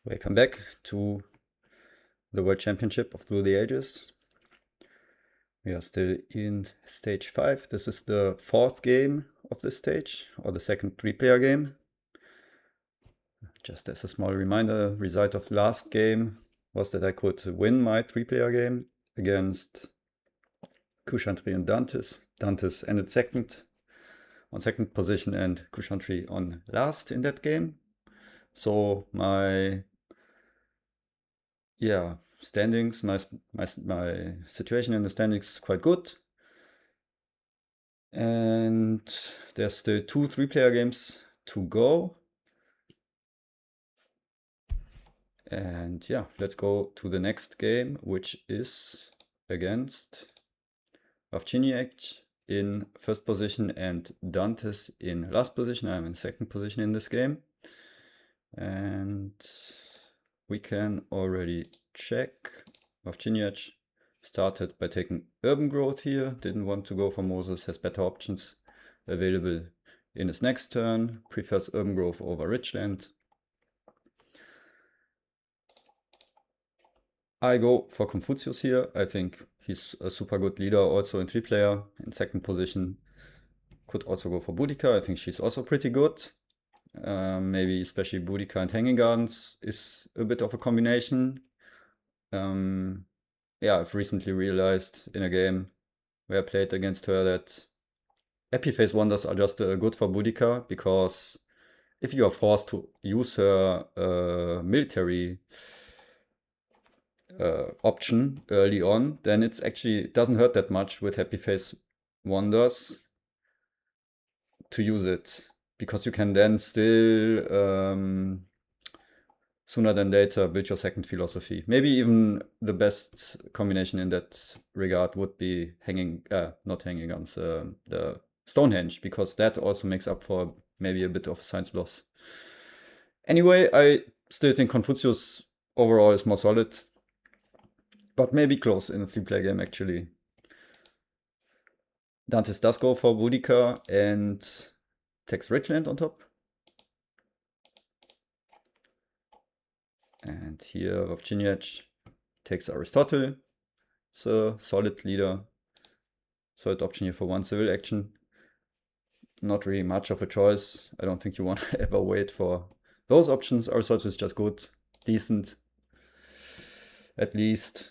Welcome back to the World Championship of Through the Ages. We are still in stage 5. This is the 4th game of this stage, or the second 3-player game. Just as a small reminder, result of the last game was that I could win my 3-player game against Kushantri and Dantes. Dantes ended on second position and Kushantri on last in that game. So my standings, my situation in the standings is quite good. And there's still 2 3-player games to go. And yeah, let's go to the next game, which is against Vavciniec in first position and Dantes in last position. I'm in second position in this game. And we can already check. Vavciniec started by taking urban growth here, didn't want to go for Moses, has better options available in his next turn, prefers urban growth over richland. I go for Confucius here. I think he's a super good leader, also in 3-player. In second position, could also go for Boudica. I think she's also pretty good. Maybe especially Boudica and Hanging Gardens is a bit of a combination. Yeah, I've recently realized in a game where I played against her that Epiphase Wonders are just good for Boudica, because if you are forced to use her military option early on, then it doesn't hurt that much with Epiphase Wonders to use it, because you can then still sooner than later build your second philosophy. Maybe even the best combination in that regard would be not Hanging Guns, the Stonehenge, because that also makes up for maybe a bit of science loss. Anyway, I still think Confucius overall is more solid, but maybe close in a 3-player game actually. Dantes does go for Boudica and takes Richland on top. And here Vavciniec takes Aristotle. So solid leader. Solid option here for 1 civil action. Not really much of a choice. I don't think you want to ever wait for those options. Aristotle is just good, decent. At least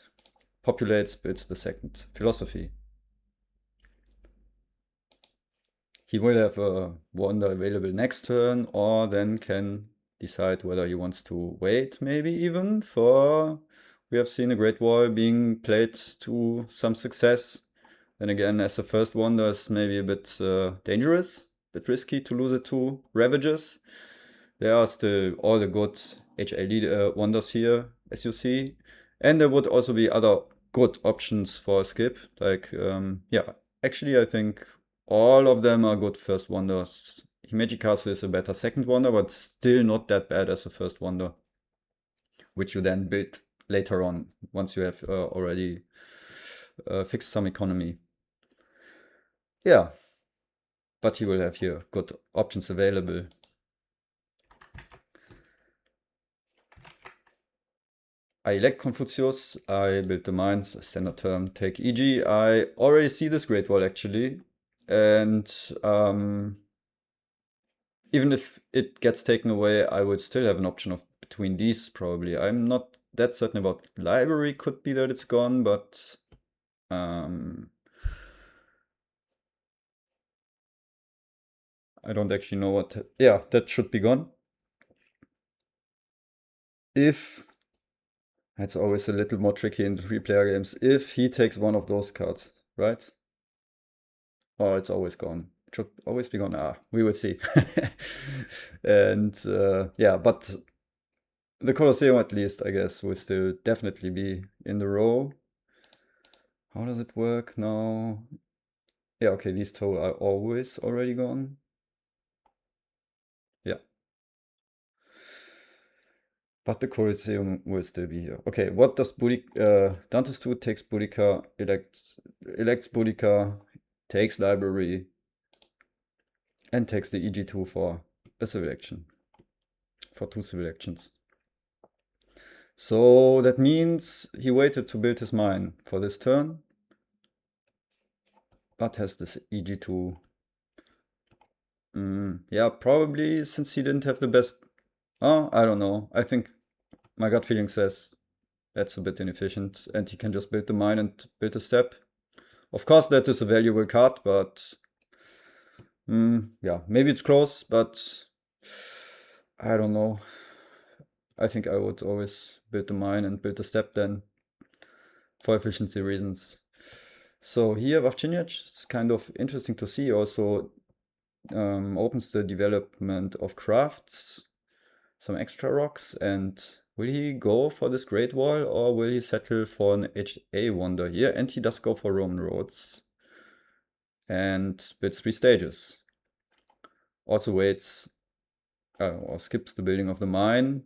populates, builds the second philosophy. He will have a wonder available next turn, or then can decide whether he wants to wait, maybe even for... We have seen a Great Wall being played to some success. Then again, as the first wonder is maybe a bit dangerous, a bit risky to lose it to Ravages. There are still all the good HA wonders here, as you see. And there would also be other good options for a skip. Like, actually I think all of them are good first wonders. Himeji Castle is a better second wonder, but still not that bad as a first wonder, which you then build later on, once you have already fixed some economy. Yeah, but you will have here good options available. I elect Confucius, I build the mines, standard term, take EG. I already see this Great Wall actually, and even if it gets taken away, I would still have an option of between these probably. I'm not that certain about library, could be that it's gone, but I don't actually know what... Yeah, that should be gone. If... It's always a little more tricky in 3-player games. If he takes one of those cards, right? Oh, it's always gone. It should always be gone. We will see. And yeah, but the Colosseum at least, I guess, will still definitely be in the row. How does it work now? Yeah, okay, these two are always already gone. Yeah. But the Colosseum will still be here. Okay, what does Dantes do? Takes Boudica, elects Boudica, takes library, and takes the EG2 for a civil action. For 2 civil actions. So that means he waited to build his mine for this turn, but has this EG2. Yeah, probably since he didn't have the best. Oh, I don't know. I think my gut feeling says that's a bit inefficient, and he can just build the mine and build a step. Of course, that is a valuable card, but yeah, maybe it's close, but I don't know. I think I would always build the mine and build the step then for efficiency reasons. So here, Wawczyniec, it's kind of interesting to see. Also opens the development of crafts, some extra rocks, and will he go for this Great Wall or will he settle for an HA Wonder here? And he does go for Roman roads and builds 3 stages. Also waits or skips the building of the mine.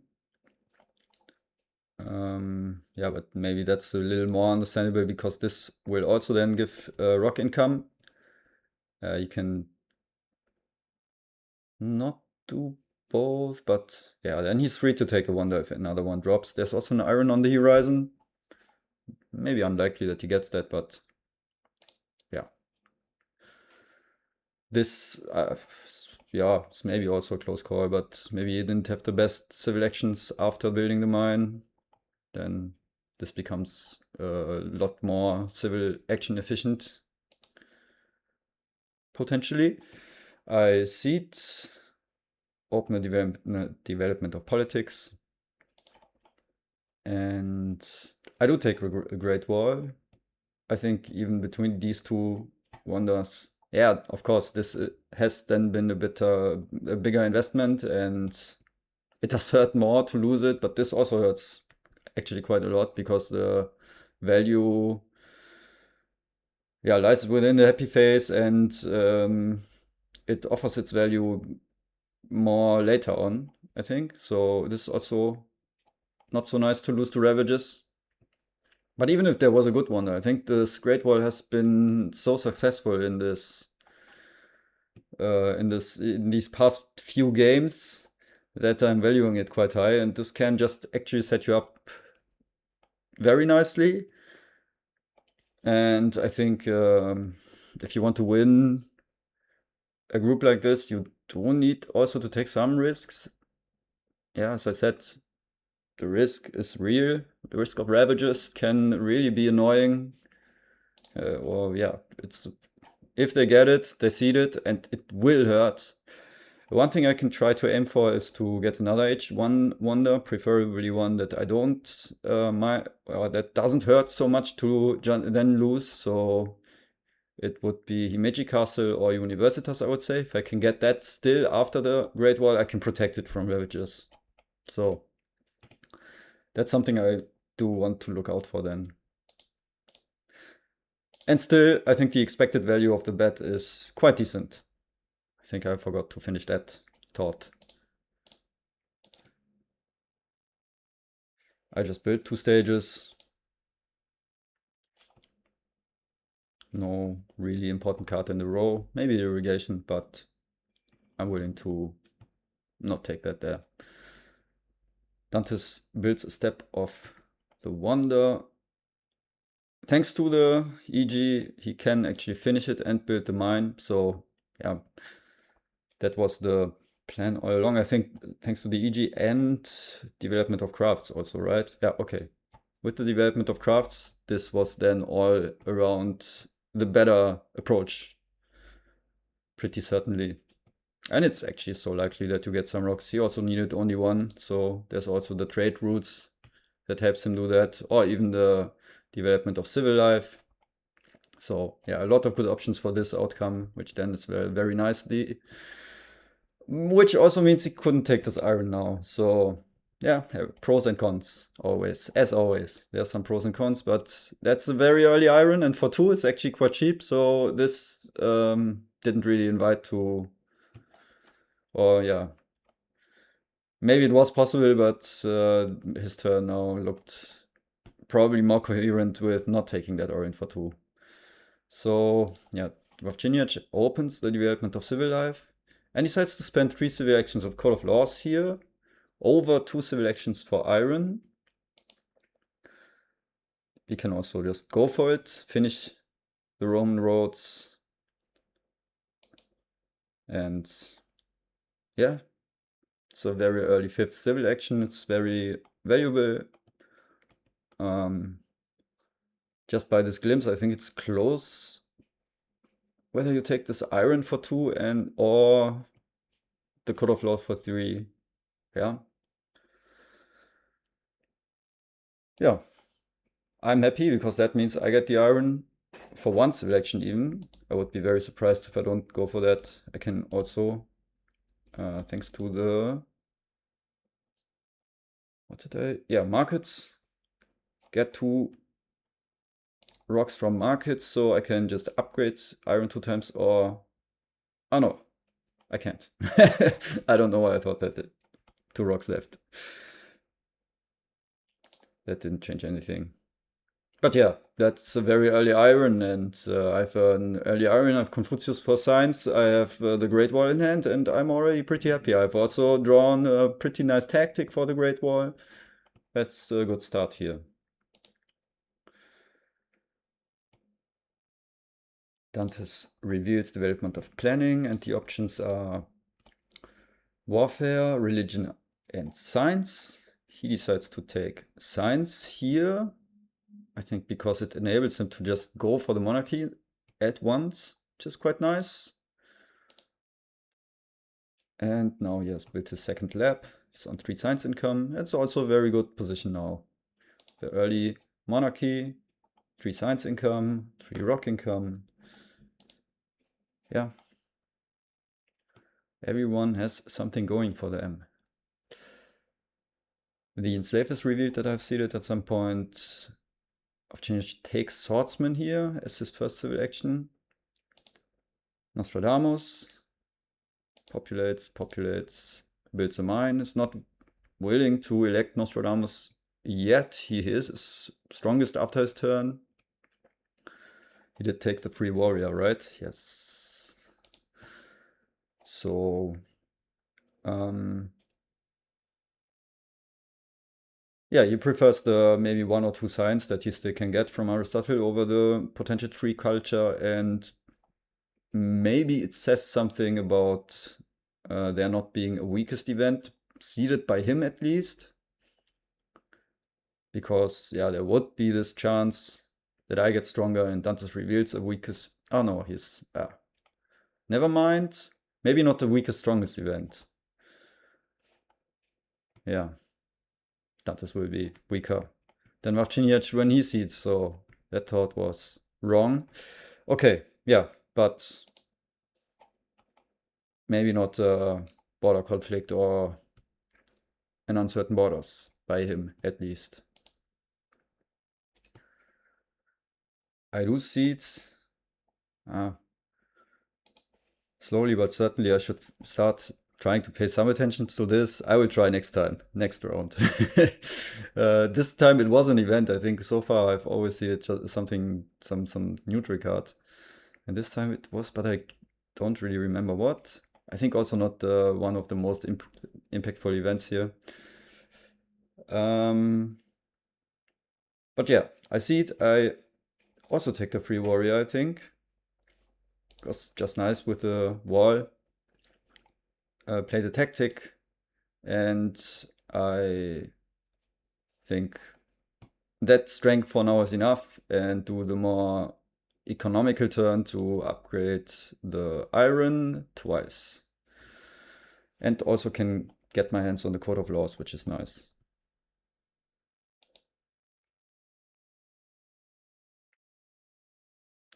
Yeah, but maybe that's a little more understandable because this will also then give rock income. You can not do both, but yeah, then he's free to take a wonder if another one drops. There's also an iron on the horizon. Maybe unlikely that he gets that, but yeah. This, yeah, it's maybe also a close call, but maybe he didn't have the best civil actions after building the mine. Then this becomes a lot more civil action efficient, potentially. I see it. Open a development of politics. And I do take a Great Wall. I think even between these two wonders, yeah, of course, this has then been a bit a bigger investment and it does hurt more to lose it, but this also hurts actually quite a lot because the value, yeah, lies within the happy phase and it offers its value more later on, I think. So this is also not so nice to lose to Ravages. But even if there was a good one, I think this Great Wall has been so successful in these past few games that I'm valuing it quite high, and this can just actually set you up very nicely. And I think if you want to win a group like this, you do need also to take some risks. Yeah, as I said, the risk is real. The risk of Ravages can really be annoying. Or yeah, it's if they get it, they seed it, and it will hurt. One thing I can try to aim for is to get another H1 wonder, preferably one that I don't or that doesn't hurt so much to then lose. So it would be Himeji Castle or Universitas, I would say. If I can get that still after the Great Wall, I can protect it from Ravages. So that's something I do want to look out for then. And still, I think the expected value of the bet is quite decent. I think I forgot to finish that thought. I just built 2 stages. No really important card in the row. Maybe the irrigation, but I'm willing to not take that there. Dantes builds a step of the wonder. Thanks to the EG, he can actually finish it and build the mine. So yeah, that was the plan all along. I think thanks to the EG and development of crafts also, right? Yeah, okay. With the development of crafts, this was then all around the better approach. Pretty certainly. And it's actually so likely that you get some rocks. He also needed only one, so there's also the trade routes that helps him do that, or even the development of civil life. So yeah, a lot of good options for this outcome, which then is very, very nicely. Which also means he couldn't take this iron now. So yeah, pros and cons always, as always. There's some pros and cons, but that's a very early iron, and for 2 it's actually quite cheap. So this didn't really invite to, or yeah, maybe it was possible, but his turn now looked probably more coherent with not taking that iron for 2. So yeah, Wawczyniec opens the development of civil life and decides to spend 3 civil actions of Code of Laws here over 2 civil actions for iron. we can also just go for it, finish the Roman roads, and yeah, it's a very early 5th civil action. It's very valuable. Just by this glimpse, I think it's close whether you take this iron for 2 and or the Code of Laws for 3. Yeah. Yeah. I'm happy because that means I get the iron for 1 civil action even. I would be very surprised if I don't go for that. I can also, thanks to the, what did I, yeah, markets, get 2 rocks from markets, so I can just upgrade iron 2 times or, oh no, I can't. I don't know why I thought that 2 rocks left. That didn't change anything. But yeah, that's a very early iron, and I have an early iron, I have Confucius for science, I have the Great Wall in hand, and I'm already pretty happy. I've also drawn a pretty nice tactic for the Great Wall. That's a good start here. Dantes reveals development of planning, and the options are warfare, religion, and science. He decides to take science here. I think because it enables him to just go for the monarchy at once, which is quite nice. And now he has built his second lab. He's on 3 science income. It's also a very good position now. The early monarchy, 3 science income, 3 rock income. Yeah. Everyone has something going for them. The enslave is revealed that I've seen it at some point. Of change takes swordsman here as his first civil action. Nostradamus populates, builds a mine. Is not willing to elect Nostradamus yet. He is his strongest after his turn. He did take the free warrior, right? Yes. So, yeah, he prefers the maybe 1 or 2 signs that he still can get from Aristotle over the potential tree culture, and maybe it says something about there not being a weakest event, seeded by him at least. Because, yeah, there would be this chance that I get stronger and Dantes reveals a weakest. Oh no, he's. Never mind. Maybe not the weakest, strongest event. Yeah. Dantes will be weaker than Marciniak when he seeds, so that thought was wrong. Okay, yeah, but maybe not a border conflict or an uncertain borders by him at least. I do seeds. Slowly but certainly I should start trying to pay some attention to this. I will try next time, next round. This time it was an event. I think so far I've always seen it just something, some neutral card. And this time it was, but I don't really remember what. I think also not one of the most impactful events here. But yeah, I see it. I also take the free warrior, I think. It was just nice with the wall. Play the tactic, and I think that strength for now is enough, and do the more economical turn to upgrade the iron twice. And also can get my hands on the Code of Laws, which is nice.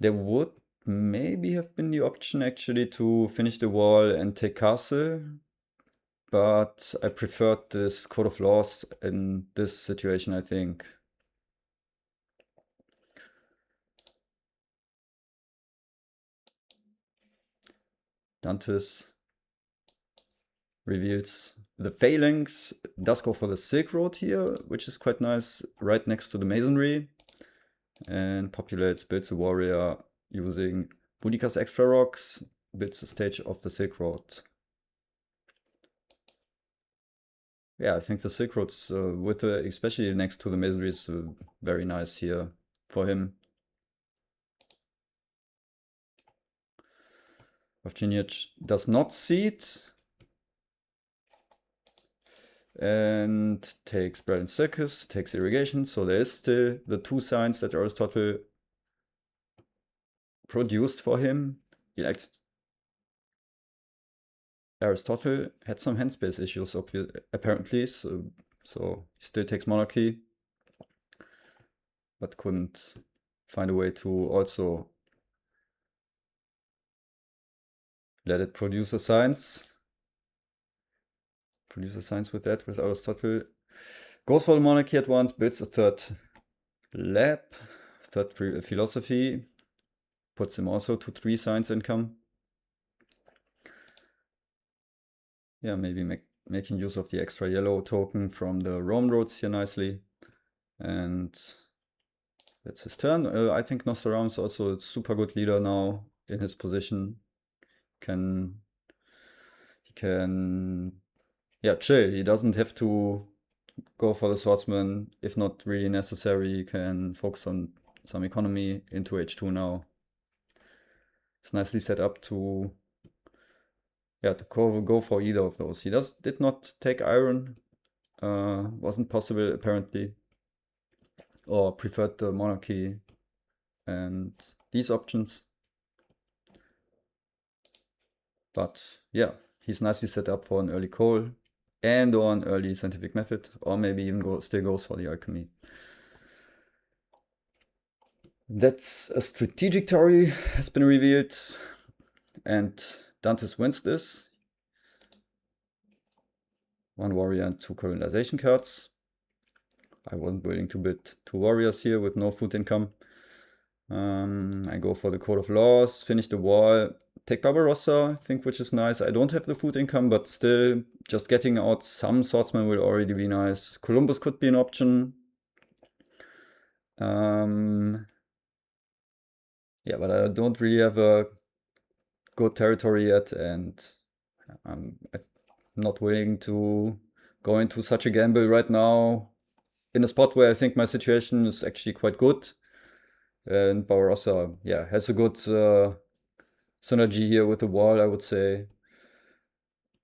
There would maybe have been the option actually to finish the wall and take castle, but I preferred this Code of Laws in this situation, I think. Dantes reveals the phalanx, does go for the Silk Road here, which is quite nice, right next to the masonry, and builds a warrior using Boudica's extra rocks, builds the stage of the Silk Road. Yeah, I think the Silk Roads, with especially next to the masonry, is very nice here. for him. Avcinic does not seed and takes bread and circus, takes irrigation. So there is still the 2 signs that Aristotle produced for him. Aristotle had some hand space issues, apparently, so he still takes monarchy, but couldn't find a way to also let it produce a science. Produce a science with that, with Aristotle. Goes for the monarchy at once, builds a third lab, third philosophy, puts him also to 3 science income. Yeah, maybe making use of the extra yellow token from the Rome roads here nicely. And that's his turn. I think Nostradamus also a super good leader now in his position. He can, yeah, chill. He doesn't have to go for the swordsman. If not really necessary, he can focus on some economy into H2 now. It's nicely set up to, yeah, to go for either of those. He did not take iron. Wasn't possible apparently. Or preferred the monarchy and these options. But yeah, he's nicely set up for an early coal and or an early scientific method, or maybe even still goes for the alchemy. That's a strategic theory has been revealed, and Dantes wins this. 1 warrior and 2 colonization cards. I wasn't willing to bid 2 warriors here with no food income. I go for the Code of Laws, finish the wall, take Barbarossa, I think, which is nice. I don't have the food income, but still, just getting out some swordsmen will already be nice. Columbus could be an option. Yeah, but I don't really have a good territory yet, and I'm not willing to go into such a gamble right now in a spot where I think my situation is actually quite good. And Barbarossa, yeah, has a good synergy here with the wall, I would say.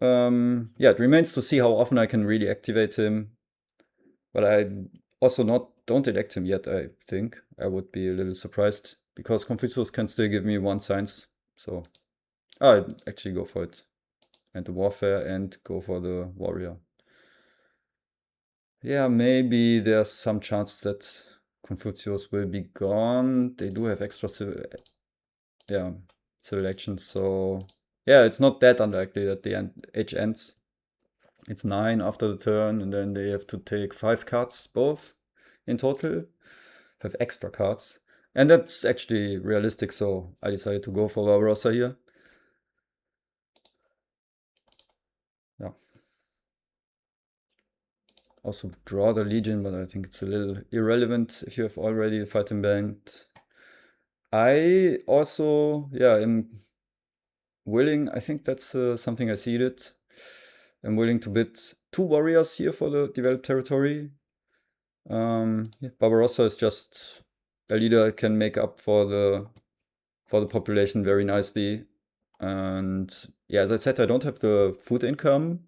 Yeah, it remains to see how often I can really activate him. But I also don't elect him yet, I think. I would be a little surprised because Confucius can still give me 1 science. So I'd actually go for it. And the warfare and go for the warrior. Yeah, maybe there's some chance that Confucius will be gone. They do have extra civil actions, so yeah, it's not that unlikely that the age ends. It's 9 after the turn, and then they have to take 5 cards both in total, have extra cards. And that's actually realistic, so I decided to go for Barbarossa here. Yeah. Also draw the Legion, but I think it's a little irrelevant if you have already the fighting banked. I also, yeah, am willing, I think that's something I seeded. I'm willing to bid 2 warriors here for the developed territory. Yeah, Barbarossa is just a leader that can make up for the population very nicely. And yeah, as I said, I don't have the food income,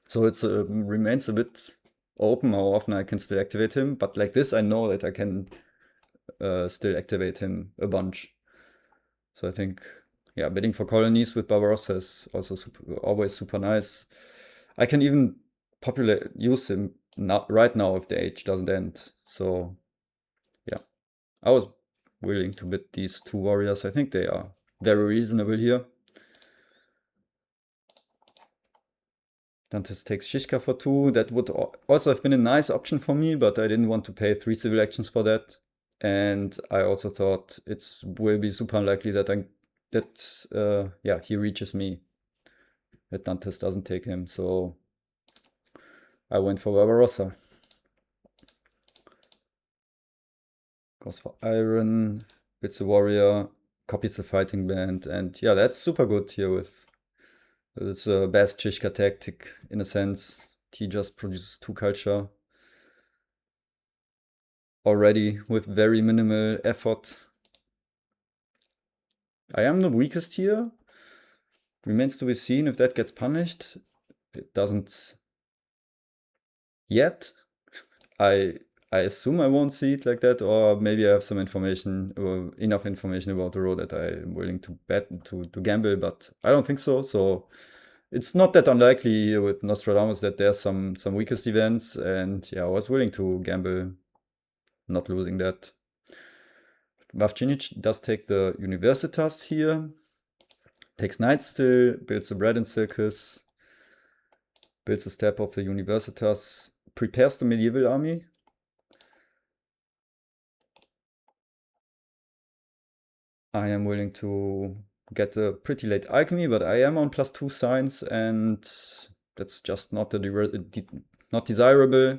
so it remains a bit open how often I can still activate him. But like this, I know that I can still activate him a bunch. So I think, yeah, bidding for colonies with Barbarossa is also always super nice. I can even use him right now if the age doesn't end. So yeah, I was willing to bid these 2 warriors. I think they are very reasonable here. Dantes takes Shishka for 2. That would also have been a nice option for me, but I didn't want to pay 3 civil actions for that. And I also thought it will be super unlikely that he reaches me. That Dantes doesn't take him, so I went for Barbarossa. Goes for Iron, it's a warrior, copies the fighting band, and yeah, that's super good here with it's a best Shishka tactic in a sense. He just produces 2 culture. already with very minimal effort. I am the weakest here. Remains to be seen if that gets punished. It doesn't yet. I assume I won't see it like that, or maybe I have some information or enough information about the row that I'm willing to bet to gamble, but I don't think so. So it's not that unlikely here with Nostradamus that there's some weakest events, and yeah, I was willing to gamble not losing that. Vavcinic does take the Universitas here, takes knight still, builds the bread and circus, builds a step of the Universitas, prepares the medieval army. I am willing to get a pretty late alchemy, but I am on +2 science, and that's just not not desirable.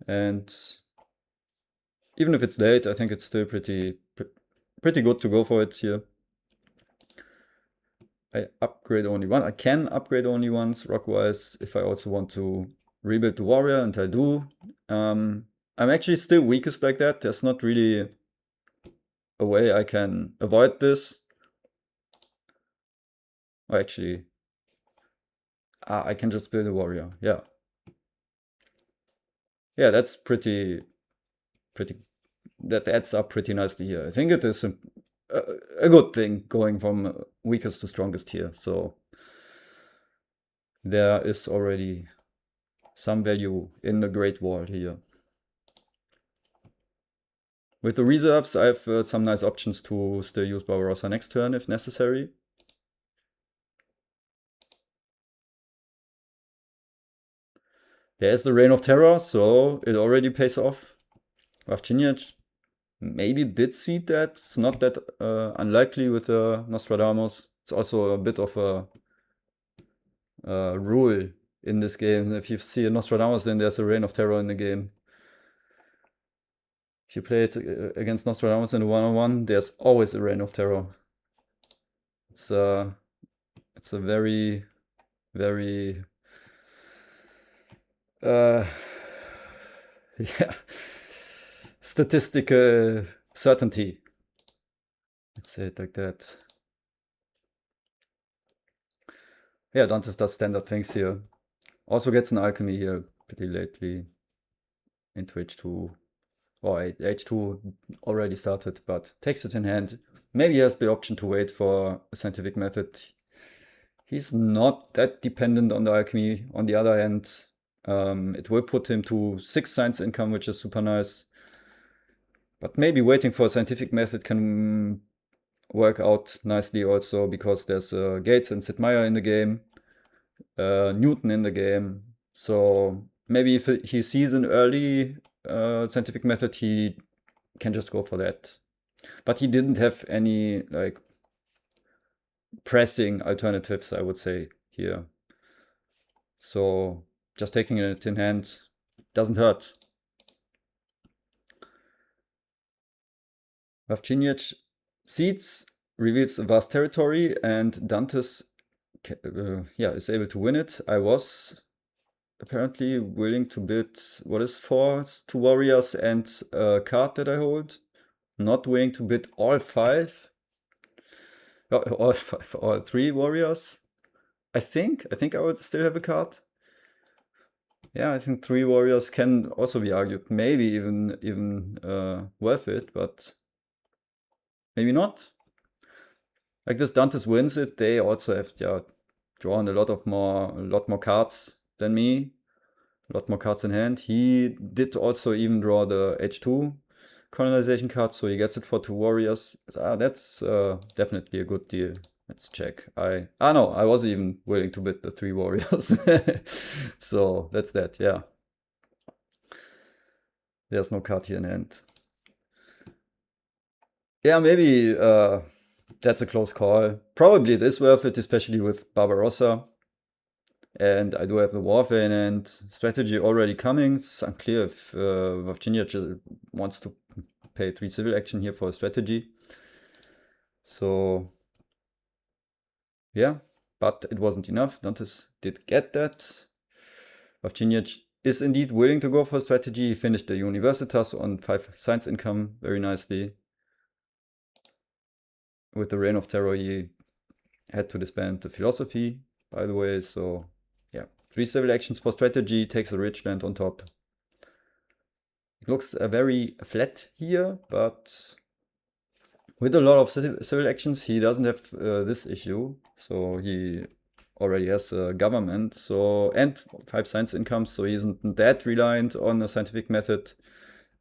And even if it's late, I think it's still pretty good to go for it here. I upgrade only one. I can upgrade only once rock-wise if I also want to rebuild the warrior, and I do. I'm actually still weakest like that. There's not really a way I can avoid this. Or actually, I can just build a warrior. Yeah. Yeah, that's pretty, that adds up pretty nicely here. I think it is a good thing going from weakest to strongest here. So there is already some value in the Great Wall here. With the reserves, I have some nice options to still use Barbarossa next turn if necessary. There's the Reign of Terror, so it already pays off. Vavciniac maybe did see that. It's not that unlikely with Nostradamus. It's also a bit of a rule in this game. If you see a Nostradamus, then there's a Reign of Terror in the game. If you play it against Nostradamus in a one-on-one, there's always a Reign of Terror. It's a very, very yeah, statistical certainty. Let's say it like that. Yeah, Dantes does standard things here. Also gets an alchemy here pretty lately into H2. Or H2 already started, but takes it in hand. Maybe he has the option to wait for a scientific method. He's not that dependent on the alchemy. On the other hand, it will put him to 6 science income, which is super nice. But maybe waiting for a scientific method can work out nicely also, because there's Gates and Sid Meier in the game, Newton in the game. So maybe if he sees an early scientific method, he can just go for that. But he didn't have any like pressing alternatives, I would say, here. So just taking it in hand doesn't hurt. Vavciniac seeds, reveals a vast territory, and Dantes is able to win it. I was apparently willing to bid what is 2 warriors and a card that I hold. Not willing to bid all 5. All 3 warriors. I think I would still have a card. Yeah, I think 3 warriors can also be argued, maybe even worth it, but maybe not. Like this, Dantes wins it. They also have drawn a lot more cards than me, a lot more cards in hand. He did also even draw the H2 colonization card, so he gets it for 2 warriors. That's definitely a good deal. Let's check. No, I was even willing to bid the 3 warriors. So that's that, yeah. There's no card here in hand. Yeah, maybe that's a close call. Probably it is worth it, especially with Barbarossa. And I do have the warfare and strategy already coming. It's unclear if Virginia wants to pay 3 civil action here for a strategy. So yeah, but it wasn't enough. Dantes did get that. Vavciniac is indeed willing to go for strategy. He finished the Universitas on 5 science income very nicely. With the Reign of Terror, he had to disband the philosophy, by the way. So, yeah, 3 civil actions for strategy, takes a rich land on top. It looks very flat here, but with a lot of civil actions, he doesn't have this issue. So he already has a government, so and 5 science incomes, so he isn't that reliant on a scientific method.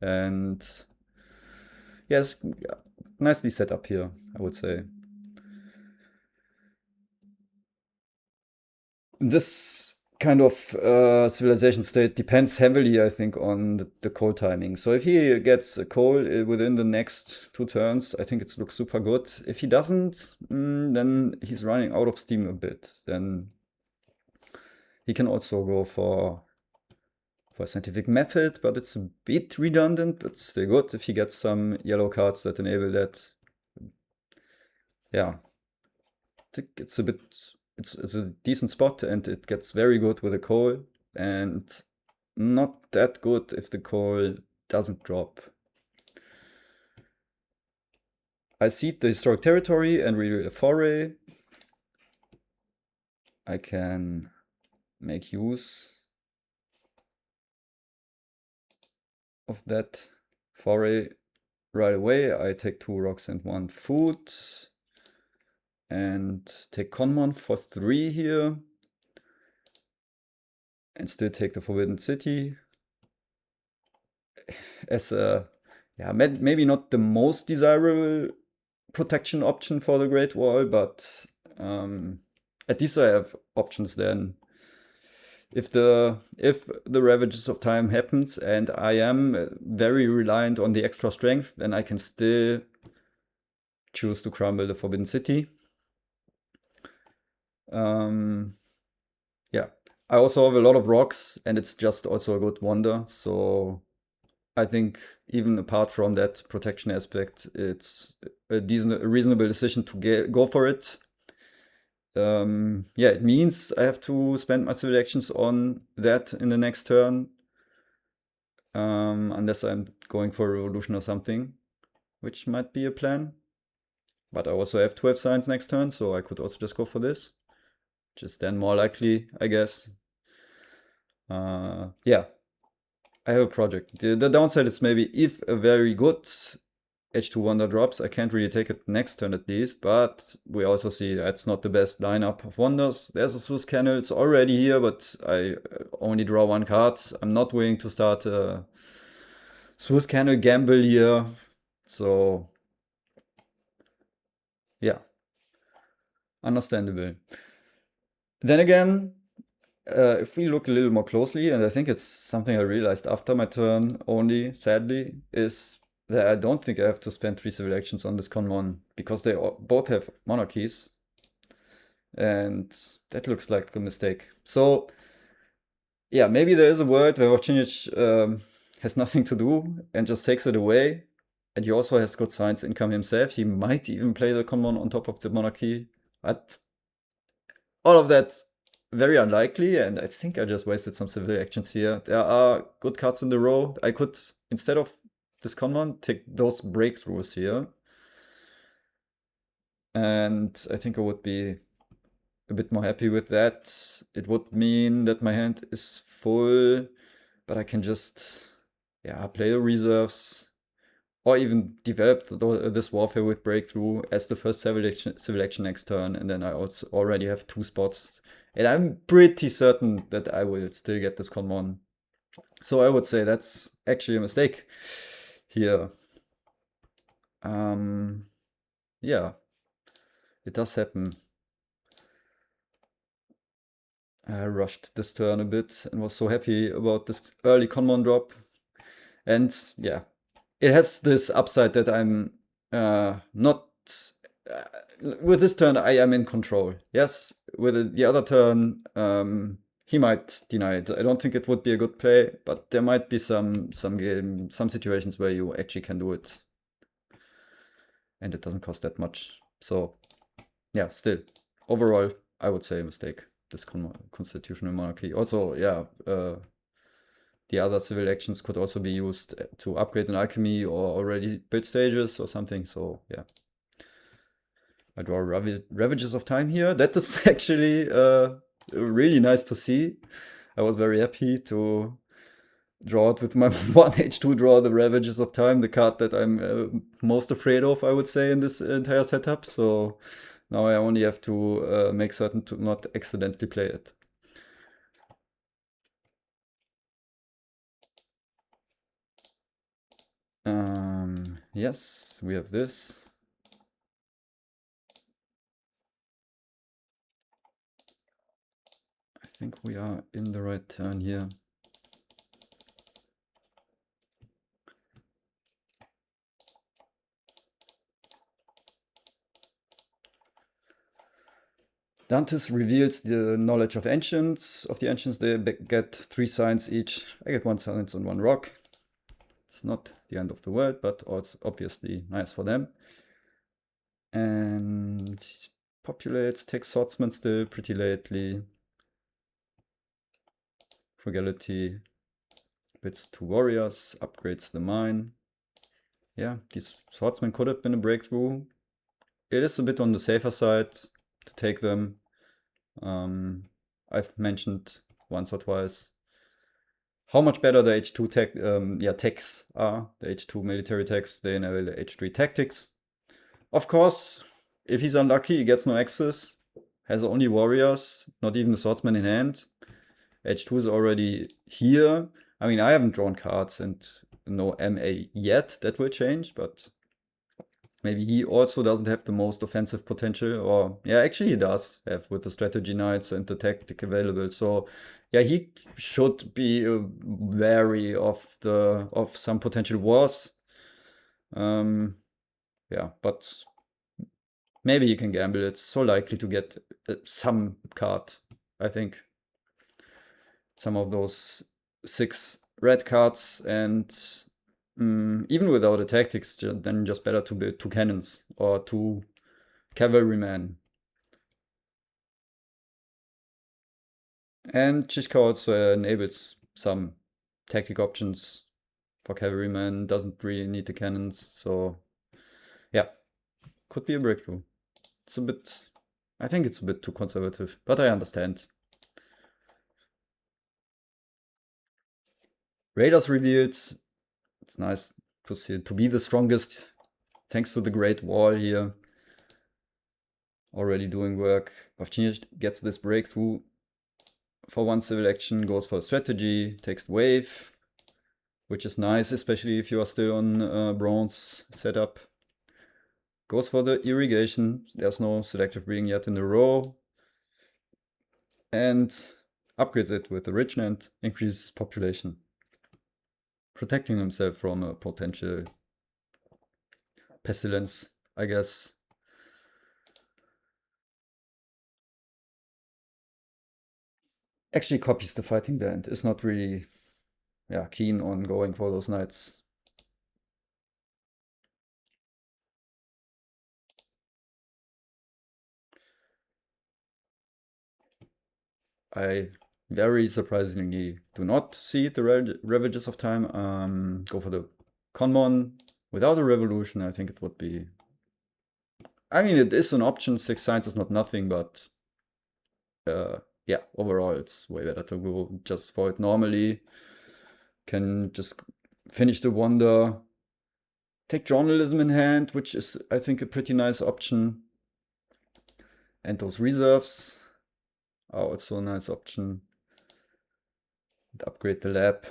And yes, nicely set up here, I would say. This kind of civilization state depends heavily, I think, on the coal timing. So if he gets a coal within the next 2 turns, I think it looks super good. If he doesn't, then he's running out of steam a bit. Then he can also go for a scientific method, but it's a bit redundant, but still good if he gets some yellow cards that enable that. Yeah, I think it's a bit, it's a decent spot, and it gets very good with a coal, and not that good if the coal doesn't drop. I cede the historic territory and reveal a foray. I can make use of that foray right away. I take 2 rocks and 1 food. And take Conmon for 3 here. And still take the Forbidden City. As a, yeah, maybe not the most desirable protection option for the Great Wall, but at least I have options then. If the Ravages of Time happens and I am very reliant on the extra strength, then I can still choose to crumble the Forbidden City. Yeah, I also have a lot of rocks, and it's just also a good wonder. So I think even apart from that protection aspect, it's a reasonable decision to go for it. Yeah, it means I have to spend my civil actions on that in the next turn, unless I'm going for a revolution or something, which might be a plan. But I also have 12 science next turn, so I could also just go for this, which is then more likely, I guess. Yeah, I have a project. The downside is maybe if a very good H2 Wonder drops, I can't really take it next turn at least, but we also see that's not the best lineup of Wonders. There's a Swiss Canal, it's already here, but I only draw 1 card. I'm not willing to start a Swiss Canal gamble here, so yeah, understandable. Then again, if we look a little more closely, and I think it's something I realized after my turn only, sadly, is that I don't think I have to spend 3 civil actions on this Conmon, because they both have monarchies. And that looks like a mistake. So, yeah, maybe there is a world where Vorcinic has nothing to do and just takes it away. And he also has good science income himself. He might even play the Conmon on top of the monarchy. But all of that very unlikely, and I think I just wasted some civil actions here. There are good cards in the row. I could, instead of this Conmon, take those breakthroughs here. And I think I would be a bit more happy with that. It would mean that my hand is full, but I can just, yeah, play the reserves, or even develop this warfare with breakthrough as the first civil action next turn, and then I also already have 2 spots. And I'm pretty certain that I will still get this common. So I would say that's actually a mistake here. Yeah, it does happen. I rushed this turn a bit and was so happy about this early common drop. And yeah, it has this upside that I'm not. With this turn, I am in control. Yes, with the other turn, he might deny it. I don't think it would be a good play, but there might be some situations where you actually can do it, and it doesn't cost that much. So yeah, still, overall, I would say a mistake. This constitutional monarchy. Also, yeah, the other civil actions could also be used to upgrade an alchemy or already built stages or something. So yeah, I draw Ravages of Time here. That is actually really nice to see. I was very happy to draw it with my 1H2 draw, the Ravages of Time, the card that I'm most afraid of, I would say, in this entire setup. So now I only have to make certain to not accidentally play it. Yes, we have this. I think we are in the right turn here. Dantes reveals the knowledge of ancients. Of the ancients, they get 3 signs each. I get 1 science and 1 rock. It's not the end of the world, but also obviously nice for them. And populates, takes swordsman still pretty lately. Frugality, bits 2 warriors, upgrades the mine. Yeah, these swordsmen could have been a breakthrough. It is a bit on the safer side to take them. I've mentioned once or twice how much better the H2 techs are, the H2 military techs, they enable the H3 tactics. Of course, if he's unlucky, he gets no access, has only warriors, not even the swordsman in hand. H2 is already here. I mean, I haven't drawn cards and no MA yet, that will change, but maybe he also doesn't have the most offensive potential, or yeah, actually he does have with the strategy knights and the tactic available. So yeah, he should be wary of some potential wars. Yeah, but maybe you can gamble. It's so likely to get some card, I think. Some of those 6 red cards, and even without a tactics, then just better to build 2 cannons or 2 cavalrymen. And Chichka also enables some tactic options for cavalrymen, doesn't really need the cannons, so yeah, could be a breakthrough. It's a bit, I think it's a bit too conservative, but I understand. Raiders revealed, it's nice to see it to be the strongest, thanks to the Great Wall here. Already doing work. Avchinich gets this breakthrough for 1 civil action, goes for a strategy, takes the wave, which is nice, especially if you are still on bronze setup. Goes for the irrigation, there's no selective breeding yet in the row. And upgrades it with the richland, increases population. Protecting himself from a potential pestilence, I guess. Actually copies the fighting band, is not really keen on going for those knights. I very surprisingly do not see the Ravages of Time. Go for the Conmon. Without a revolution, I think it would be... I mean, it is an option, 6 signs is not nothing, but yeah, overall it's way better to go just for it normally. Can just finish the wonder. Take journalism in hand, which is, I think, a pretty nice option. And those reserves are also a nice option. And upgrade the lab.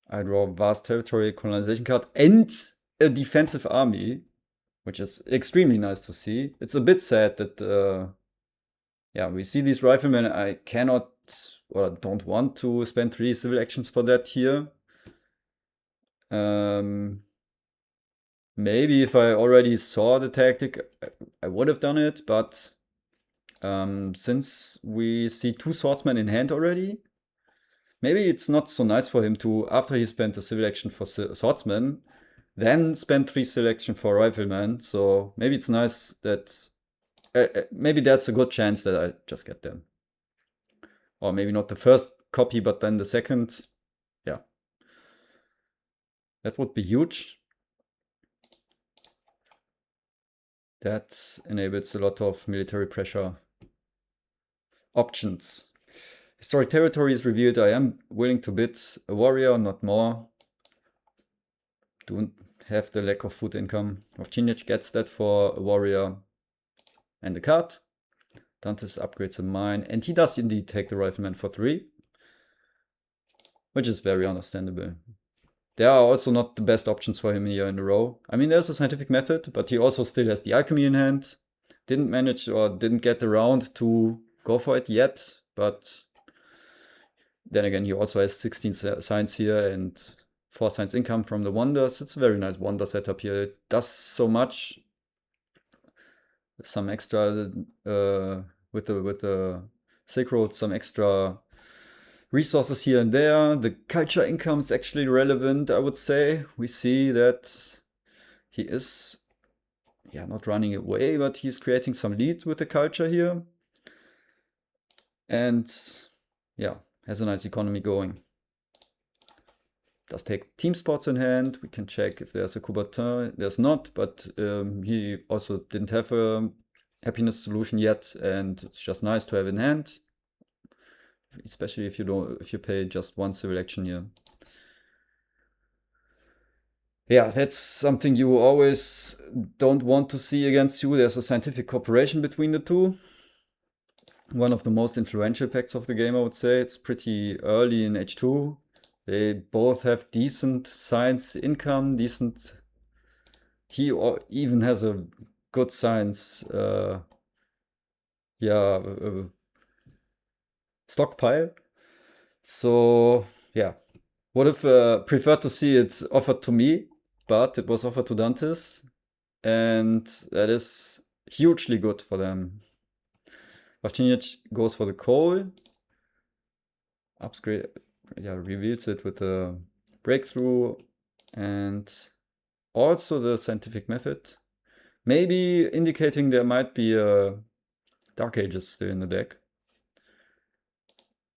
I draw vast territory colonization card and a defensive army, which is extremely nice to see. It's a bit sad that, yeah, we see these riflemen. I cannot or don't want to spend 3 civil actions for that here. Maybe if I already saw the tactic, I would have done it, but since we see 2 swordsmen in hand already, maybe it's not so nice for him to, after he spent a civil action for swordsman, then spend 3 civil action for rifleman. So maybe it's nice that maybe that's a good chance that I just get them. Or maybe not the first copy, but then the second. Yeah. That would be huge. That enables a lot of military pressure options. Historic territory is revealed. I am willing to bid a warrior, not more. Don't have the lack of food income. Ovchinich gets that for a warrior and a card. Dantes upgrades a mine, and he does indeed take the rifleman for 3, which is very understandable. There are also not the best options for him here in a row. I mean, there's a scientific method, but he also still has the alchemy in hand. Didn't manage or didn't get around to go for it yet, but then again, he also has 16 signs here and 4 signs income from the wonders. It's a very nice wonder setup here. It does so much. Some extra with the Silk Road, some extra resources here and there. The culture income is actually relevant, I would say. We see that he is, yeah, not running away, but he's creating some lead with the culture here. And yeah, has a nice economy going. Does take team spots in hand. We can check if there's a Coubertin. There's not, but he also didn't have a happiness solution yet, and it's just nice to have in hand. Especially if you pay just 1 civil action here. Yeah, that's something you always don't want to see against you. There's a scientific cooperation between the two. One of the most influential packs of the game, I would say. It's pretty early in H2. They both have decent science income, decent. He even has a good science, stockpile. So yeah, would have preferred to see it offered to me, but it was offered to Dantes, and that is hugely good for them. Ovchinich goes for the coal, upgrade, reveals it with a breakthrough, and also the scientific method. Maybe indicating there might be a Dark Ages still in the deck.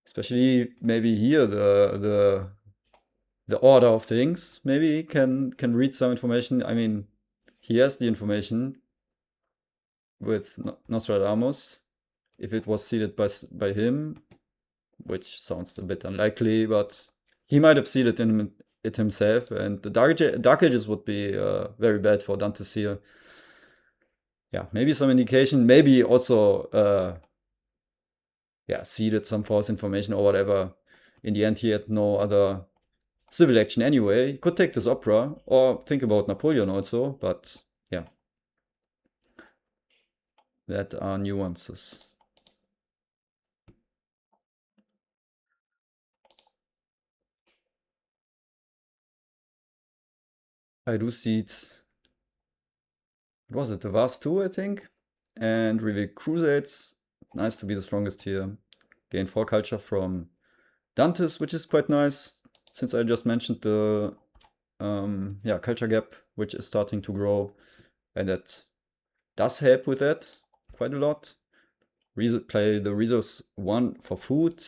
Especially maybe here the order of things. Maybe can read some information. I mean, he has the information with Nostradamus. If it was seeded by him, which sounds a bit unlikely, but he might have seeded it himself. And the Dark Ages would be very bad for Dantes here. Yeah, maybe some indication. Maybe also seeded some false information or whatever. In the end, he had no other civil action anyway. He could take this opera or think about Napoleon also, but yeah. That are nuances. I do see it. What was it? The Vast 2, I think. And Reveal Crusades. Nice to be the strongest here. Gain 4 culture from Dantes, which is quite nice. Since I just mentioned the culture gap, which is starting to grow. And that does help with that quite a lot. Play the resource 1 for food.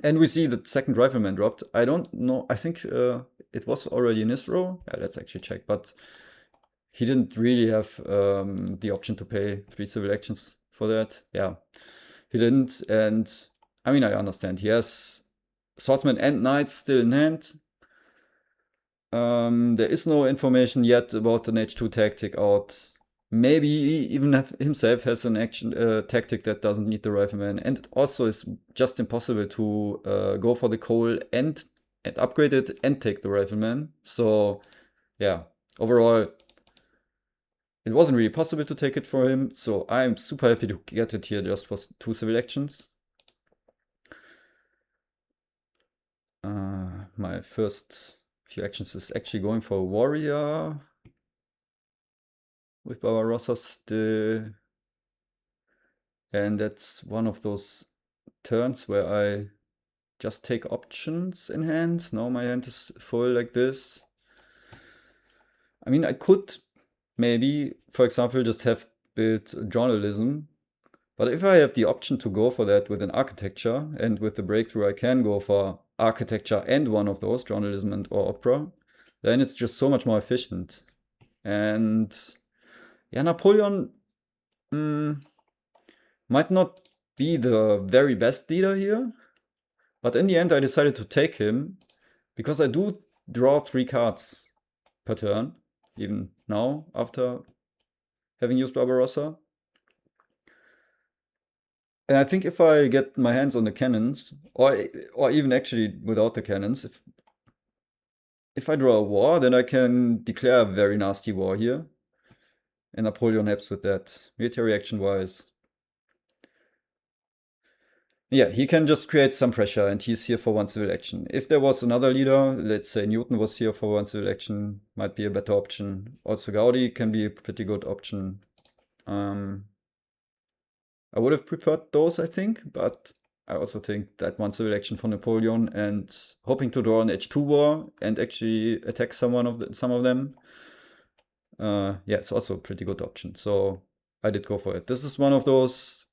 And we see the second rifleman dropped. I don't know. I think it was already in his row. Yeah, let's actually check. But he didn't really have the option to pay 3 civil actions for that. Yeah, he didn't. And I mean, I understand. He has swordsman and knights still in hand. There is no information yet about an H2 tactic out. Maybe he even himself has an action tactic that doesn't need the rifleman, and it also is just impossible to go for the coal and upgrade it and take the rifleman. So yeah, overall, it wasn't really possible to take it for him. So I'm super happy to get it here just for 2 civil actions. My first few actions is actually going for a warrior with Barbarossa still. And that's one of those turns where I just take options in hand. Now my hand is full like this. I mean, I could maybe, for example, just have build journalism. But if I have the option to go for that with an architecture, and with the breakthrough I can go for architecture and one of those, journalism and or opera, then it's just so much more efficient. And yeah, Napoleon might not be the very best leader here, but in the end I decided to take him because I do draw 3 cards per turn, even now after having used Barbarossa. And I think if I get my hands on the cannons, or even actually without the cannons, if I draw a war, then I can declare a very nasty war here. And Napoleon helps with that, military action wise. Yeah, he can just create some pressure, and he's here for 1 civil action. If there was another leader, let's say Newton was here for 1 civil action, might be a better option. Also Gaudi can be a pretty good option. I would have preferred those, I think, but I also think that 1 civil action for Napoleon and hoping to draw an H2 war and actually attack some of them, yeah, it's also a pretty good option. So I did go for it. This is one of those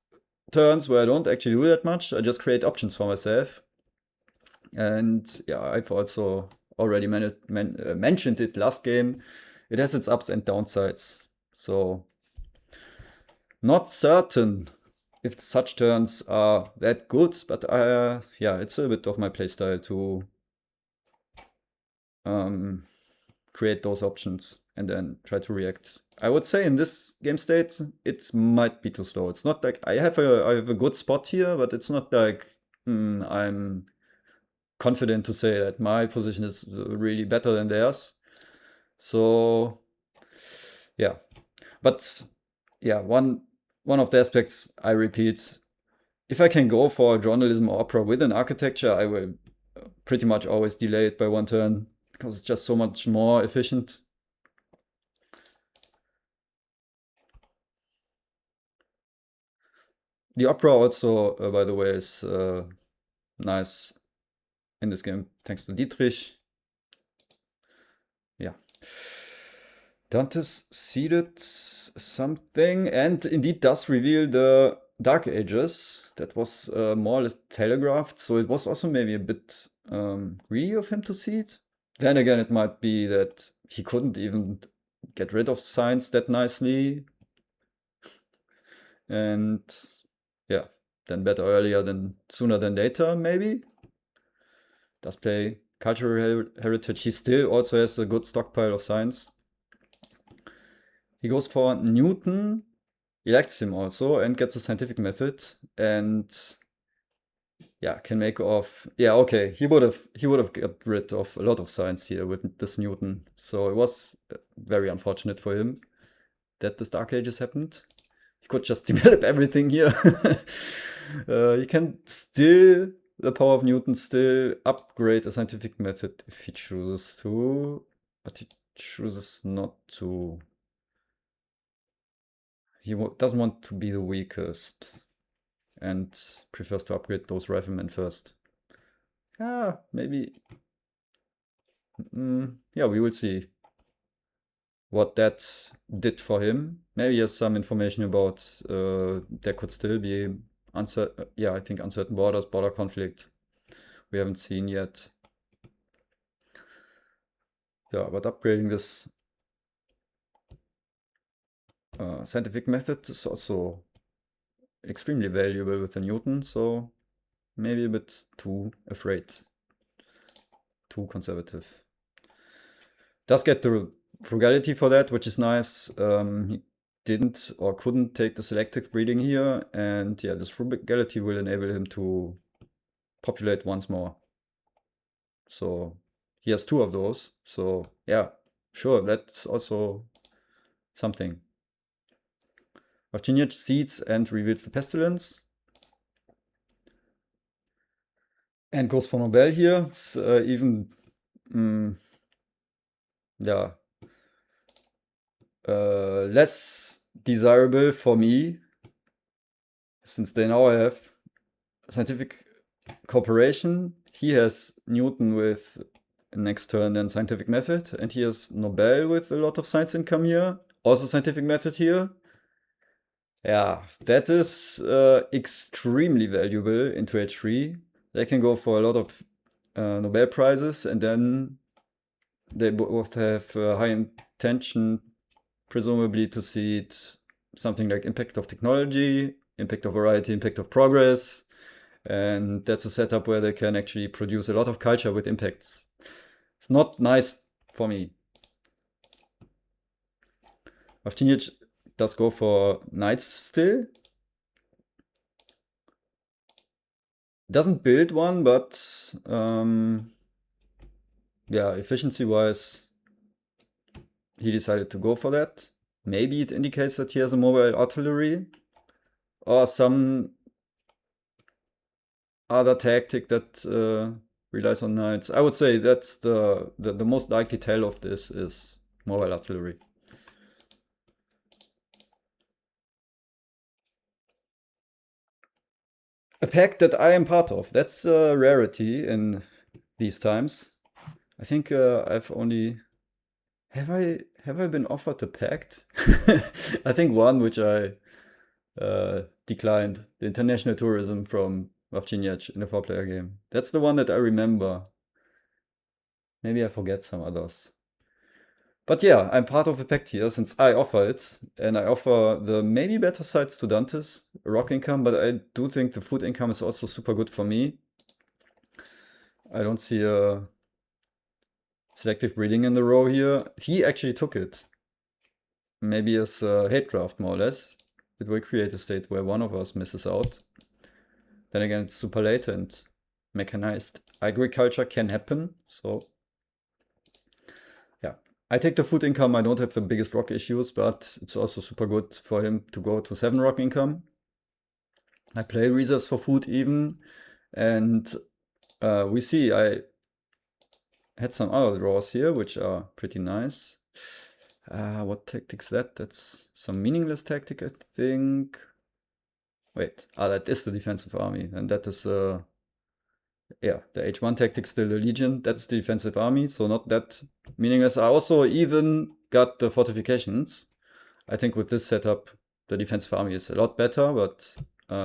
turns where I don't actually do that much. I just create options for myself. And yeah, I've also already mentioned it last game. It has its ups and downsides. So not certain if such turns are that good, but yeah, it's a bit of my playstyle to create those options and then try to react. I would say in this game state, it might be too slow. It's not like I have a good spot here, but it's not like I'm confident to say that my position is really better than theirs. So yeah, but yeah, one of the aspects I repeat, if I can go for journalism or opera with an architecture, I will pretty much always delay it by 1 turn because it's just so much more efficient. The opera also, by the way, is nice in this game thanks to Dietrich. Yeah. Dante's seeded something and indeed does reveal the Dark Ages. That was more or less telegraphed, so it was also maybe a bit greedy of him to seed. Then again, it might be that he couldn't even get rid of science that nicely. And yeah, then better earlier than sooner than later, maybe. Does play cultural heritage. He still also has a good stockpile of science. He goes for Newton, elects him also, and gets a scientific method. And yeah, can make off. Yeah, okay. He would have got rid of a lot of science here with this Newton. So it was very unfortunate for him that this Dark Ages happened. He could just develop everything here. He can still, the power of Newton, still upgrade a scientific method if he chooses to, but he chooses not to. He doesn't want to be the weakest and prefers to upgrade those riflemen first. Yeah, maybe. Yeah, we will see what that did for him. Maybe he has some information about there could still be uncertain, yeah, I think uncertain borders, border conflict. We haven't seen yet. Yeah, but upgrading this scientific method is also extremely valuable with the Newton, so maybe a bit too afraid, too conservative. Does get the frugality for that, which is nice. He didn't or couldn't take the selective breeding here, and yeah, this frugality will enable him to populate once more. So he has 2 of those. So yeah, sure, that's also something. Virginia seeds and reveals the pestilence. And goes for Nobel here. It's even, yeah, less desirable for me, since they now have scientific cooperation. He has Newton with next turn then scientific method, and he has Nobel with a lot of science income here. Also scientific method here. Yeah, that is extremely valuable into H3. They can go for a lot of Nobel Prizes, and then they both have high intention, presumably, to see it something like impact of technology, impact of variety, impact of progress. And that's a setup where they can actually produce a lot of culture with impacts. It's not nice for me. Martinic does go for knights still. Doesn't build one, but yeah, efficiency wise, he decided to go for that. Maybe it indicates that he has a mobile artillery or some other tactic that relies on knights. I would say that's the most likely tell of this is mobile artillery. A pack that I am part of. That's a rarity in these times. I think I've only have I been offered a pact? I think one which I declined, the international tourism from Wawczyniec in a four-player game. That's the one that I remember. Maybe I forget some others. But yeah, I'm part of a pact here since I offer it, and I offer the maybe better side Studantes, rock income, but I do think the food income is also super good for me. I don't see a selective breeding in the row here. He actually took it. Maybe as a hate draft, more or less. It will create a state where one of us misses out. Then again, it's super late and mechanized. Agriculture can happen, so yeah. I take the food income. I don't have the biggest rock issues, but it's also super good for him to go to 7 rock income. I play reserves for food even, and we see I had some other draws here, which are pretty nice. What tactic's that? That's some meaningless tactic, I think. Wait, that is the defensive army, and that is yeah, the H1 tactic still the Legion. That's the defensive army, so not that meaningless. I also even got the fortifications. I think with this setup, the defensive army is a lot better, but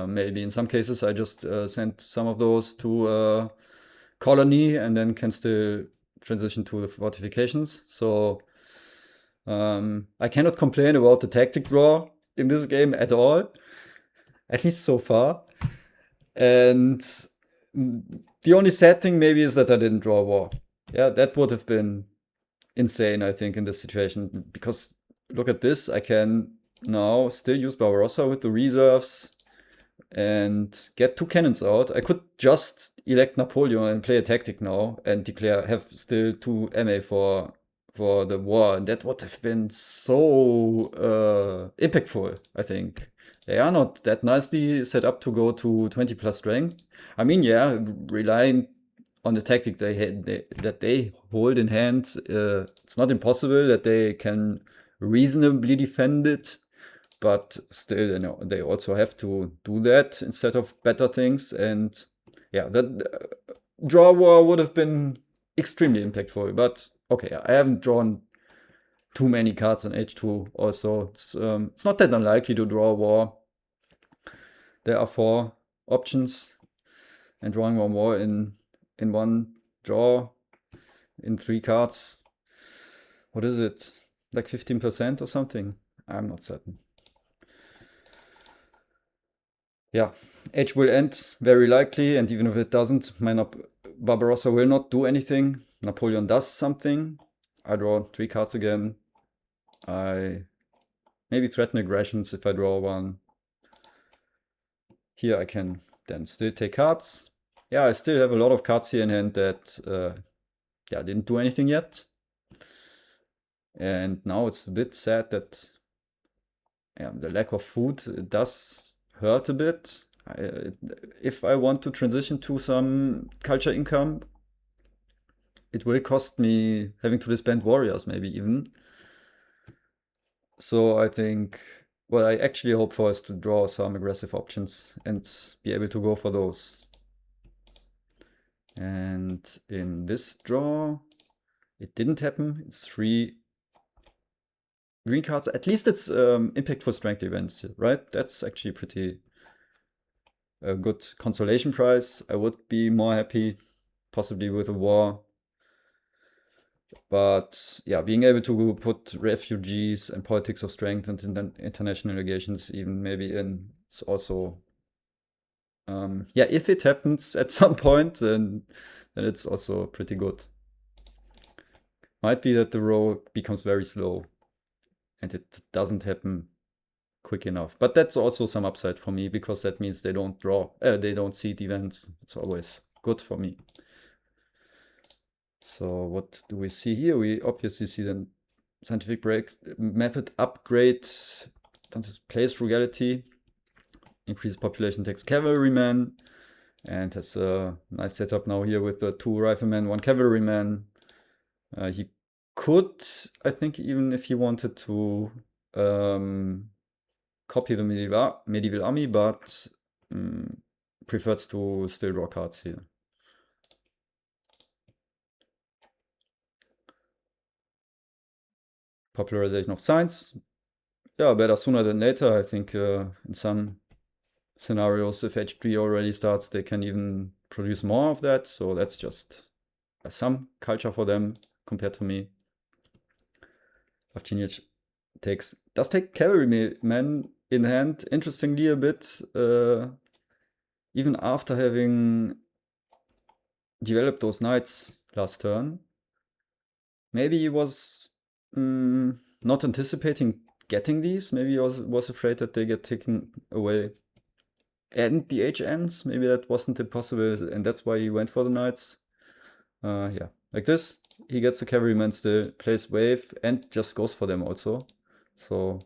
maybe in some cases I just sent some of those to colony and then can still transition to the fortifications. So I cannot complain about the tactic draw in this game at all, at least so far. And the only sad thing maybe is that I didn't draw a war. Yeah, that would have been insane, I think, in this situation. Because look at this, I can now still use Barbarossa with the reserves and get two cannons out. I could just elect Napoleon and play a tactic now and declare have still two MA for the war, and that would have been so impactful, I think. They are not that nicely set up to go to 20 plus strength. I mean, yeah, relying on the tactic that they hold in hand, it's not impossible that they can reasonably defend it, but still, you know, they also have to do that instead of better things. And yeah, that draw war would have been extremely impactful. But okay, I haven't drawn too many cards in H2 also. It's not that unlikely to draw a war. There are four options, and drawing one more in one draw in three cards. What is it? Like 15% or something? I'm not certain. Yeah, H will end very likely, and even if it doesn't, my Barbarossa will not do anything. Napoleon does something. I draw three cards again. I maybe threaten aggressions if I draw one. Here I can then still take cards. Yeah, I still have a lot of cards here in hand that yeah, didn't do anything yet. And now it's a bit sad that yeah, the lack of food does hurt a bit. If I want to transition to some culture income, it will cost me having to disband warriors, maybe even. So I think what I actually hope for is to draw some aggressive options and be able to go for those. And in this draw, it didn't happen. It's three green cards. At least it's impactful strength events, right? That's actually pretty a good consolation prize. I would be more happy possibly with a war. But yeah, being able to put refugees and politics of strength and international allegations even maybe in, it's also, yeah, if it happens at some point, then it's also pretty good. Might be that the row becomes very slow and it doesn't happen quick enough. But that's also some upside for me because that means they don't they don't seed events. It's always good for me. So what do we see here? We obviously see the scientific break method upgrade, place frugality, increase population, takes cavalryman, and has a nice setup now here with the 2 riflemen, 1 cavalryman. He could, I think, even if he wanted to copy the medieval army, but prefers to still draw cards here. Popularization of science. Yeah, better sooner than later. I think in some scenarios, if H3 already starts, they can even produce more of that. So that's just some culture for them compared to me. Avcinic does take cavalrymen in hand, interestingly a bit, even after having developed those knights last turn. Maybe he was not anticipating getting these. Maybe he was afraid that they get taken away and the H ends. Maybe that wasn't impossible, and that's why he went for the knights. Yeah, like this. He gets the cavalryman still, plays wave, and just goes for them also. So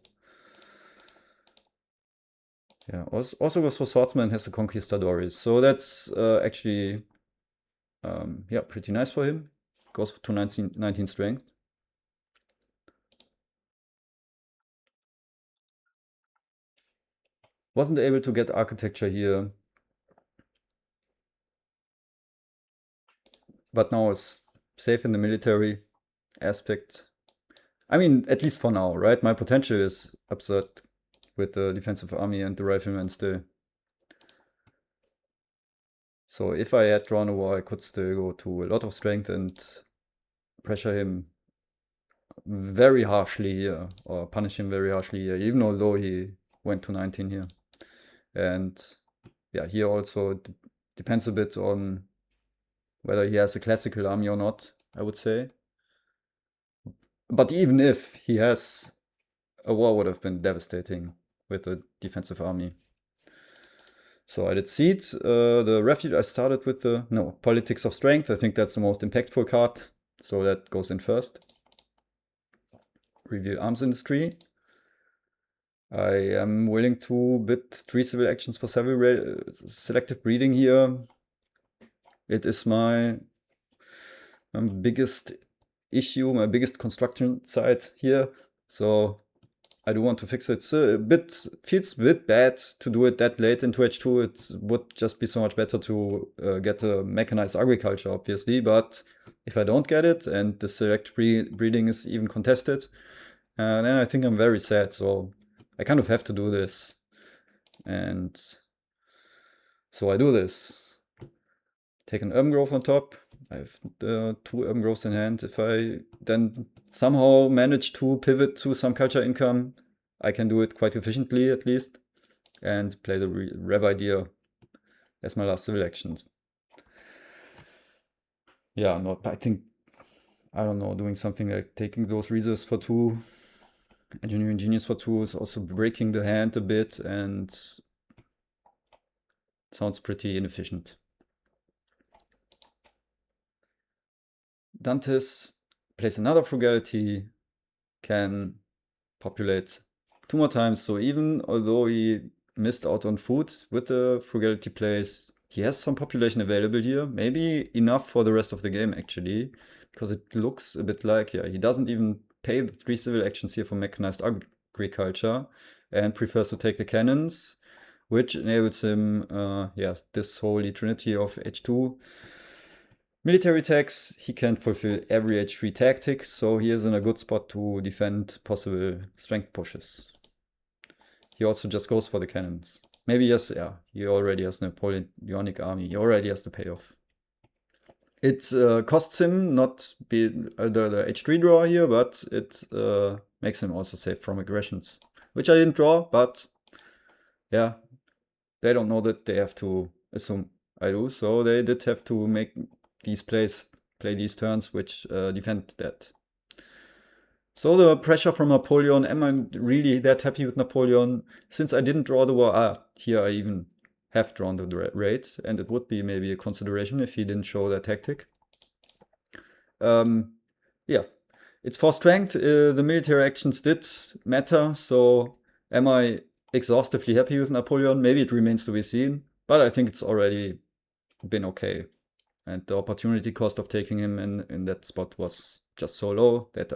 yeah, also goes for swordsman, has the conquistadores. So that's actually yeah, pretty nice for him. Goes to 19 strength. Wasn't able to get architecture here, but now is safe in the military aspect. I mean, at least for now, right? My potential is absurd with the defensive army and the riflemen still. So if I had drawn a war, I could still go to a lot of strength and pressure him very harshly here, or punish him very harshly here, even although he went to 19 here. And yeah, here also depends a bit on whether he has a classical army or not, I would say. But even if he has, a war would have been devastating with a defensive army. So I did seed. The refuge, I started with the, no, politics of strength. I think that's the most impactful card. So that goes in first. Reveal arms industry. I am willing to bid 3 civil actions for selective breeding here. It is my biggest issue, my biggest construction site here. So I do want to fix it. Feels a bit bad to do it that late into H2. It would just be so much better to get a mechanized agriculture, obviously. But if I don't get it and the select breeding is even contested, then I think I'm very sad. So I kind of have to do this. And so I do this. Take an urban growth on top. I have 2 urban growths in hand. If I then somehow manage to pivot to some culture income, I can do it quite efficiently at least, and play the rev idea as my last civil actions. Yeah, not. I think, I don't know, doing something like taking those reserves for 2, engineering genius for 2 is also breaking the hand a bit and sounds pretty inefficient. Dantes plays another frugality, can populate 2 more times. So even although he missed out on food with the frugality plays, he has some population available here. Maybe enough for the rest of the game actually, because it looks a bit like, yeah, he doesn't even pay the 3 civil actions here for mechanized agriculture and prefers to take the cannons, which enables him, yeah, this holy trinity of H2. Military tags, he can fulfill every H3 tactic, so he is in a good spot to defend possible strength pushes. He also just goes for the cannons. Maybe yes, yeah, he already has Napoleonic army. He already has the payoff. It costs him not be the H3 draw here, but it makes him also safe from aggressions, which I didn't draw, but yeah, they don't know that they have to assume I do, so they did have to make these plays, play these turns which defend that. So the pressure from Napoleon, am I really that happy with Napoleon? Since I didn't draw the war, here I even have drawn the raid, and it would be maybe a consideration if he didn't show that tactic. Yeah, it's for strength. The military actions did matter, so am I exhaustively happy with Napoleon? Maybe it remains to be seen, but I think it's already been okay. And the opportunity cost of taking him in that spot was just so low that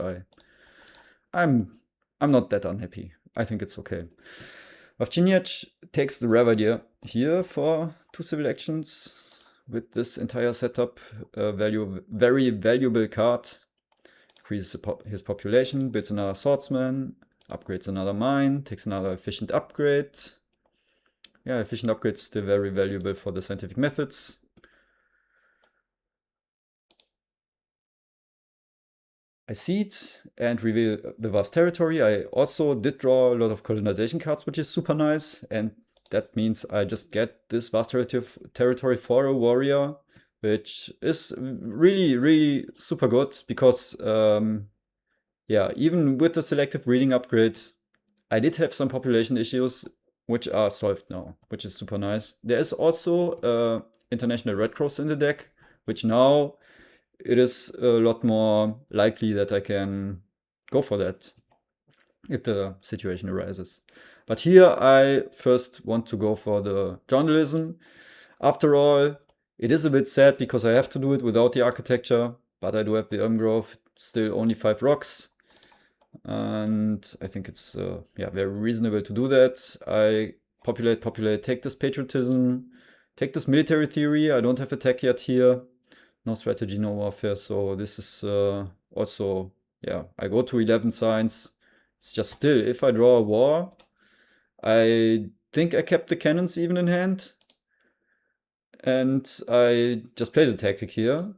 I'm not that unhappy. I think it's okay. Wawczyniec takes the Ravadier here for 2 civil actions with this entire setup. Very valuable card. Increases his population, builds another swordsman, upgrades another mine, takes another efficient upgrade. Yeah, efficient upgrades still very valuable for the scientific methods. I seed and reveal the vast territory. I also did draw a lot of colonization cards, which is super nice. And that means I just get this vast territory for a warrior, which is really, really super good because, yeah, even with the selective breeding upgrades, I did have some population issues, which are solved now, which is super nice. There is also International Red Cross in the deck, which now it is a lot more likely that I can go for that if the situation arises. But here I first want to go for the journalism. After all, it is a bit sad because I have to do it without the architecture, but I do have the Grove, still only 5 rocks. And I think it's yeah, very reasonable to do that. I populate, take this patriotism, take this military theory. I don't have attack yet here. No strategy, no warfare. So this is also, yeah, I go to 11 science. It's just still, if I draw a war, I think I kept the cannons even in hand. And I just play the tactic here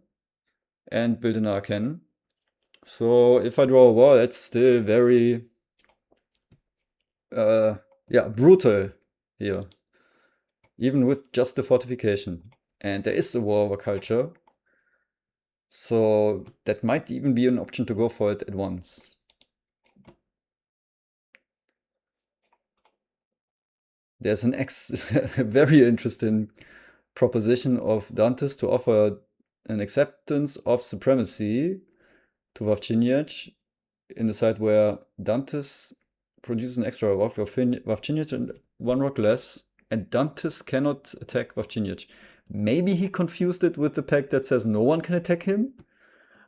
and build another cannon. So if I draw a war, that's still very, yeah, brutal here. Even with just the fortification. And there is a war over culture. So that might even be an option to go for it at once. There's an very interesting proposition of Dantes to offer an acceptance of supremacy to Wawczyniec in the side where Dantes produces an extra rock, Wawczyniec and 1 rock less, and Dantes cannot attack Wawczyniec. Maybe he confused it with the pack that says no one can attack him.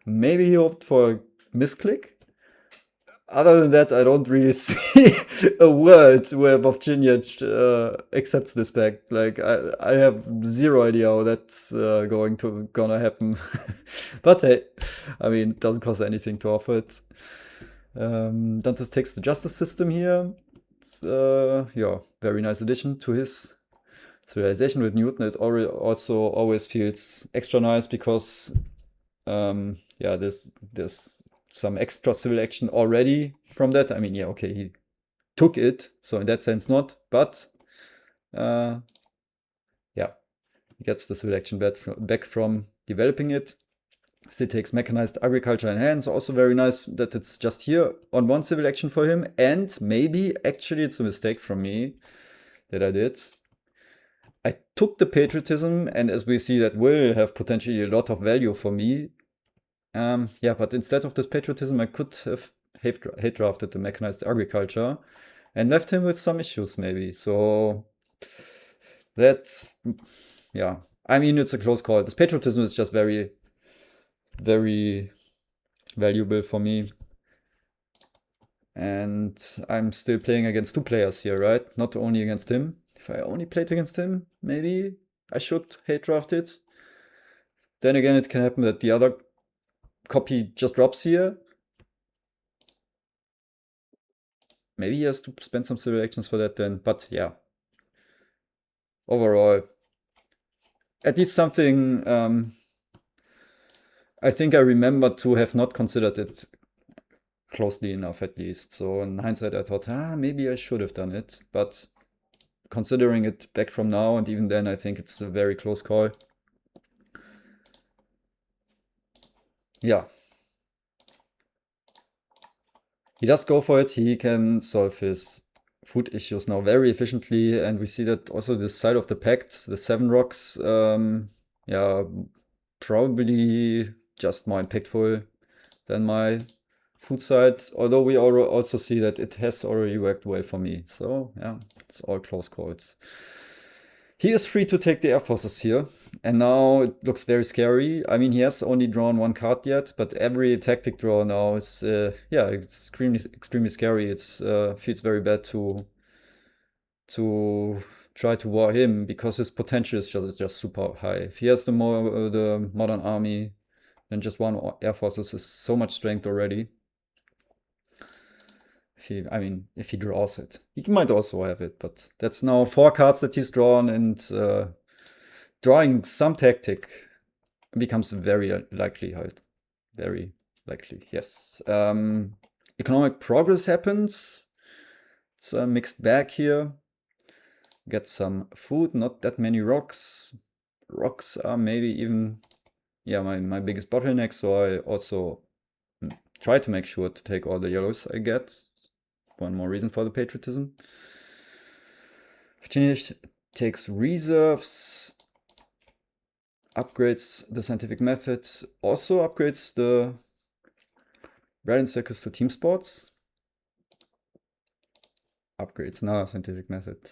Maybe he hoped for a misclick. Other than that, I don't really see a world where Wawczyniec accepts this pack. Like I have zero idea how that's gonna happen. But hey, I mean, it doesn't cost anything to offer it. Dantes takes the justice system here. It's, yeah, very nice addition to his civilization with Newton. It also always feels extra nice because, yeah, there's some extra civil action already from that. I mean, yeah, okay, he took it, so in that sense not, but yeah, he gets the civil action back from developing it. Still takes mechanized agriculture in hands. Also very nice that it's just here on 1 civil action for him. And maybe actually it's a mistake from me that I did. I took the patriotism, and as we see, that will have potentially a lot of value for me. Yeah, but instead of this patriotism, I could have hate drafted the mechanized agriculture and left him with some issues maybe. So that's, yeah. I mean, it's a close call. This patriotism is just very, very valuable for me. And I'm still playing against 2 players here, right? Not only against him. If I only played against him, maybe I should hate draft it. Then again, it can happen that the other copy just drops here. Maybe he has to spend some civil actions for that then, but yeah. Overall, at least something I think I remember to have not considered it closely enough at least. So in hindsight, I thought, maybe I should have done it. But considering it back from now and even then, I think it's a very close call. Yeah. He does go for it. He can solve his food issues now very efficiently. And we see that also this side of the pact, the 7 rocks, yeah, probably just more impactful than my food side. Although we also see that it has already worked well for me. So yeah, it's all close calls. He is free to take the Air Forces here. And now it looks very scary. I mean, he has only drawn 1 card yet, but every tactic draw now is, yeah, extremely scary. It feels very bad to try to war him because his potential is just super high. If he has the modern army, then just 1 Air Forces is so much strength already. I mean, if he draws it, he might also have it, but that's now 4 cards that he's drawn, and drawing some tactic becomes very likely. Very likely, yes. Economic progress happens. It's a mixed bag here. Get some food, not that many rocks. Rocks are maybe even, yeah, my biggest bottleneck, so I also try to make sure to take all the yellows I get. One more reason for the patriotism. Finish takes reserves, upgrades the scientific method, also upgrades the red and circus to team sports. Upgrades another scientific method.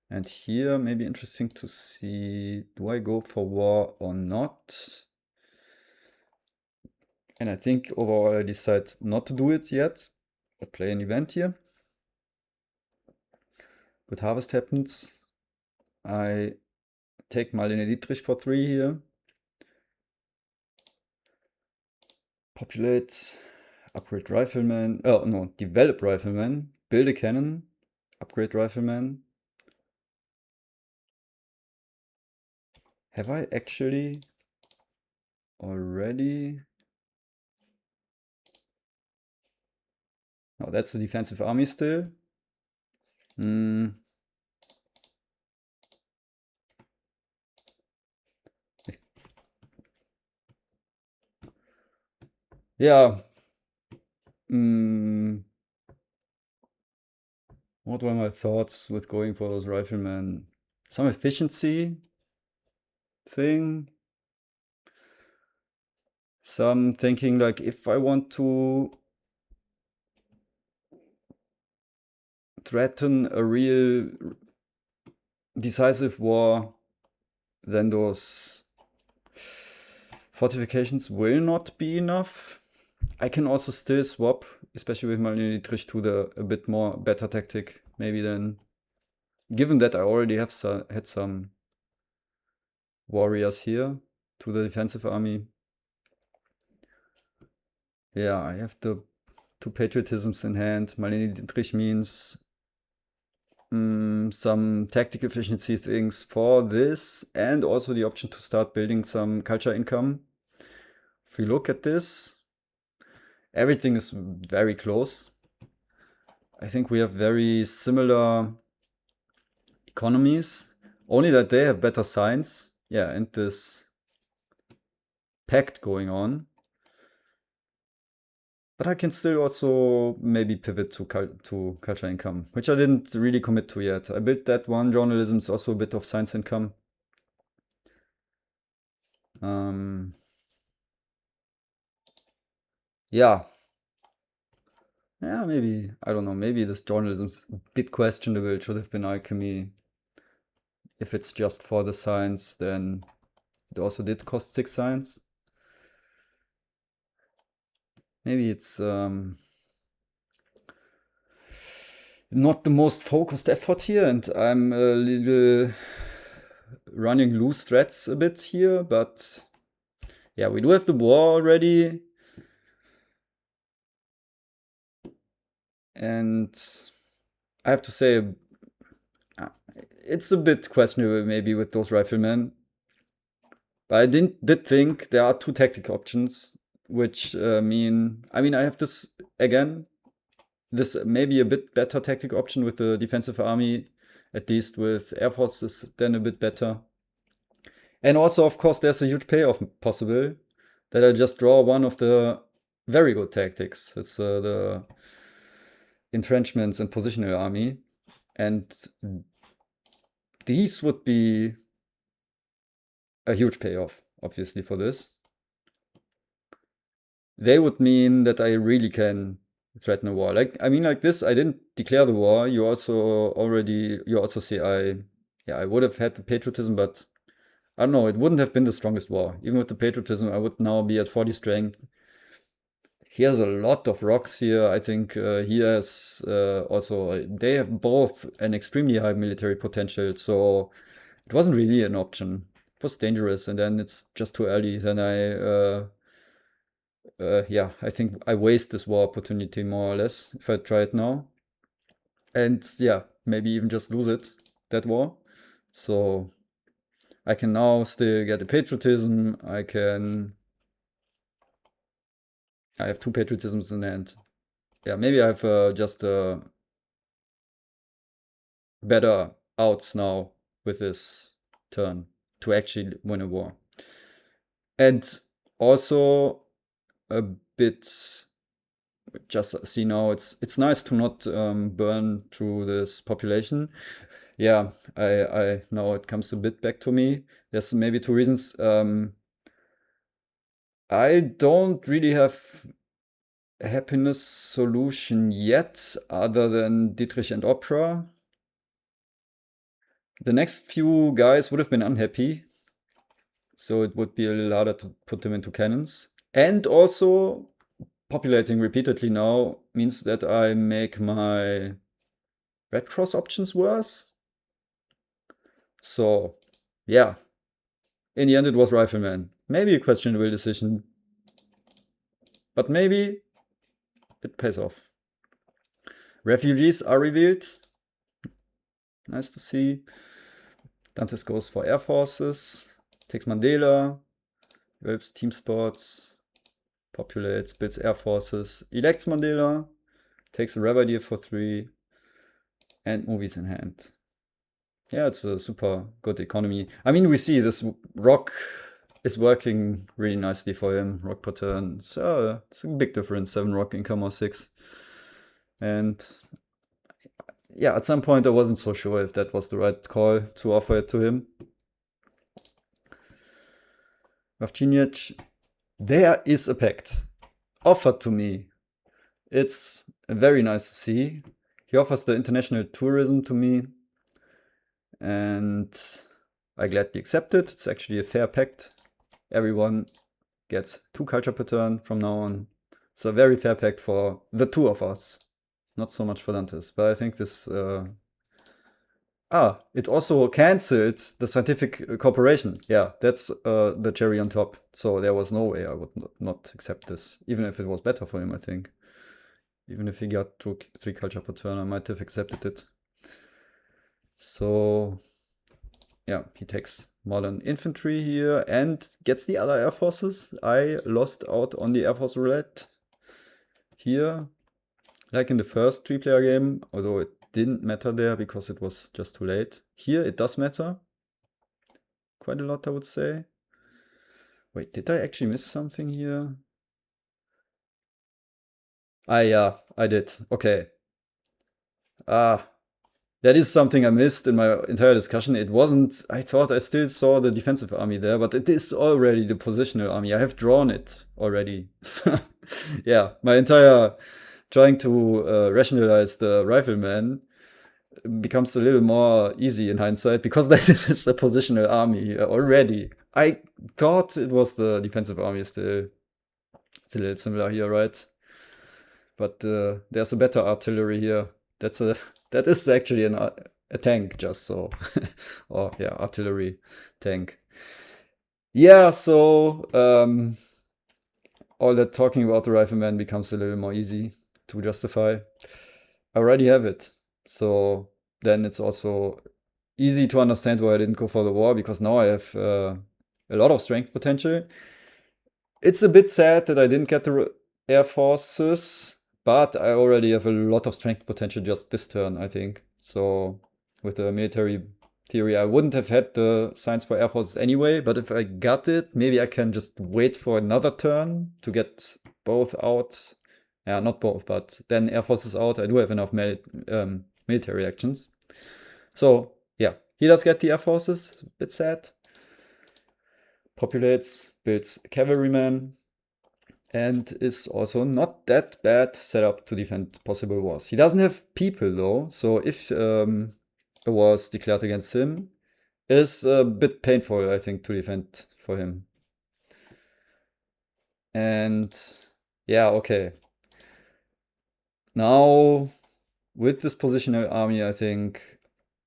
And here maybe interesting to see, do I go for war or not? And I think overall I decide not to do it yet. I play an event here. Good harvest happens. I take Marlene Dietrich for 3 here. Populate, upgrade rifleman. Oh no, develop rifleman. Build a cannon. Upgrade rifleman. Have I actually already? No, that's the defensive army still. Yeah. What were my thoughts with going for those riflemen? Some efficiency thing. Some thinking like, if I want to threaten a real decisive war, then those fortifications will not be enough. I can also still swap, especially with Marlene Dietrich, to the a bit more better tactic, maybe then. Given that I already have had some warriors here to the defensive army. Yeah, I have the 2 patriotisms in hand. Marlene Dietrich means some tactical efficiency things for this, and also the option to start building some culture income. If we look at this, everything is very close. I think we have very similar economies, only that they have better science. Yeah, and this pact going on. But I can still also maybe pivot to culture income, which I didn't really commit to yet. I built that one. Journalism is also a bit of science income. Yeah. Yeah, maybe. I don't know. Maybe this journalism's a bit questionable. It should have been alchemy. If it's just for the science, then it also did cost 6 science. Maybe it's not the most focused effort here, and I'm a little running loose threads a bit here, but yeah, we do have the war already. And I have to say, it's a bit questionable maybe with those riflemen. But I did think there are two tactic options, which I have this again. This may be a bit better tactic option with the defensive army, at least with air forces, then a bit better. And also, of course, there's a huge payoff possible that I just draw one of the very good tactics. It's the entrenchments and positional army. And these would be a huge payoff, obviously, for this. They would mean that I really can threaten a war. Like this, I didn't declare the war. You also see I would have had the patriotism, but I don't know, it wouldn't have been the strongest war. Even with the patriotism, I would now be at 40 strength. He has a lot of rocks here. I think he has also, they have both an extremely high military potential, so it wasn't really an option. It was dangerous, and then it's just too early. Then I think I waste this war opportunity more or less if I try it now. And yeah, maybe even just lose it, that war. So I can now still get a patriotism. I have two patriotisms in hand. Yeah, maybe I have just better outs now with this turn to actually win a war. And also a bit, just see now, it's nice to not burn through this population. Yeah, I now it comes a bit back to me. There's maybe two reasons. I don't really have a happiness solution yet, other than Dietrich and Opera. The next few guys would have been unhappy, so it would be a little harder to put them into cannons. And also, populating repeatedly now means that I make my Red Cross options worse. So, yeah. In the end, it was Rifleman. Maybe a questionable decision, but maybe it pays off. Refugees are revealed. Nice to see. Dantes goes for Air Forces. Takes Mandela. Develops team sports. Populates, builds Air Forces. Elects Mandela. Takes a Rebel for 3. And movies in hand. Yeah, it's a super good economy. I mean, we see this rock is working really nicely for him. Rock per turn. So it's a big difference. 7 rock income or 6. And yeah, at some point I wasn't so sure if that was the right call to offer it to him. Wawczyniec, there is a pact offered to me. It's very nice to see. He offers the international tourism to me, and I gladly accept it. It's actually a fair pact. Everyone gets 2 culture per turn from now on. It's a very fair pact for the two of us. Not so much for Dantes, but I think this... it also cancelled the scientific cooperation. Yeah, that's the cherry on top. So there was no way I would not accept this, even if it was better for him, I think. Even if he got 3 culture per turn, I might have accepted it. So, yeah, he takes modern infantry here and gets the other air forces. I lost out on the air force roulette here, like in the first 3-player game, although it didn't matter there because it was just too late. Here it does matter. Quite a lot, I would say. Wait, did I actually miss something here? Yeah, I did. Okay. That is something I missed in my entire discussion. It wasn't, I thought I still saw the defensive army there, but it is already the positional army. I have drawn it already. Yeah, my entire trying to rationalize the rifleman becomes a little more easy in hindsight because this is a positional army already. I thought it was the defensive army still. It's a little similar here, right? But there's a better artillery here. That is actually a tank just so. Or yeah, artillery tank. Yeah, so all that talking about the rifleman becomes a little more easy to justify. I already have it. So then it's also easy to understand why I didn't go for the war, because now I have a lot of strength potential. It's a bit sad that I didn't get the Air Forces, but I already have a lot of strength potential just this turn, I think. So with the military theory, I wouldn't have had the science for Air Forces anyway, but if I got it, maybe I can just wait for another turn to get both out. Yeah, not both, but then Air Forces out. I do have enough military actions. So yeah, he does get the Air Forces, a bit sad. Populates, builds cavalryman, and is also not that bad set up to defend possible wars. He doesn't have people though, so if a war is declared against him, it is a bit painful, I think, to defend for him. And yeah, okay. Now, with this positional army, I think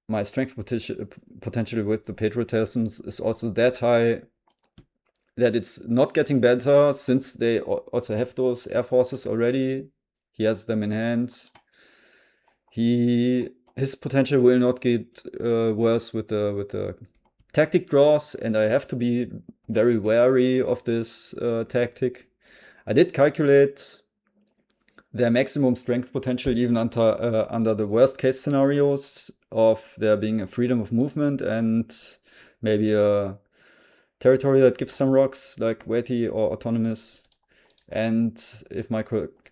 my strength potential with the patriotisms is also that high that it's not getting better, since they also have those air forces already. He has them in hand. His potential will not get worse with the tactic draws, and I have to be very wary of this tactic. I did calculate their maximum strength potential even under the worst case scenarios of there being a freedom of movement and maybe a territory that gives some rocks, like weighty or autonomous. And if my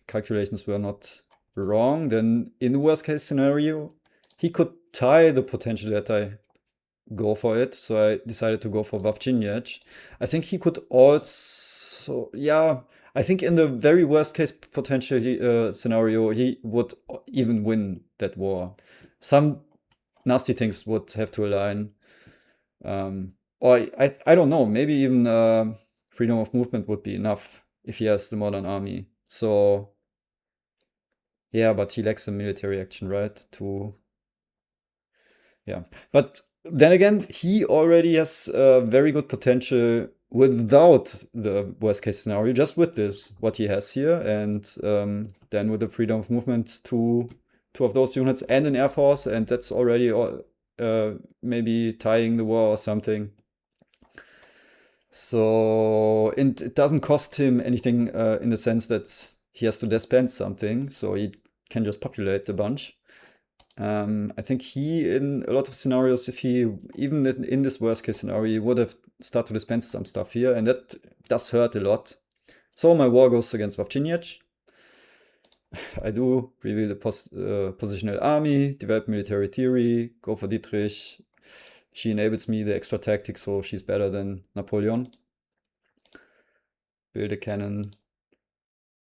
calculations were not wrong, then in the worst case scenario, he could tie the potential that I go for it. So I decided to go for Vavchinjach. I think he could also, yeah, I think in the very worst case potential scenario, he would even win that war. Some nasty things would have to align. Or I don't know, maybe even freedom of movement would be enough if he has the modern army. So yeah, but he lacks a military action, right? To yeah, but then again, he already has very good potential without the worst case scenario, just with this what he has here, and then with the freedom of movement, two of those units and an air force, and that's already maybe tying the war or something. So, and it doesn't cost him anything in the sense that he has to dispense something, so he can just populate a bunch. I think he, in a lot of scenarios, if he, even in this worst case scenario, he would have started to dispense some stuff here, and that does hurt a lot. So my war goes against Vavchinjach. I do reveal the positional army, develop military theory, go for Dietrich. She enables me the extra tactics, so she's better than Napoleon. Build a cannon,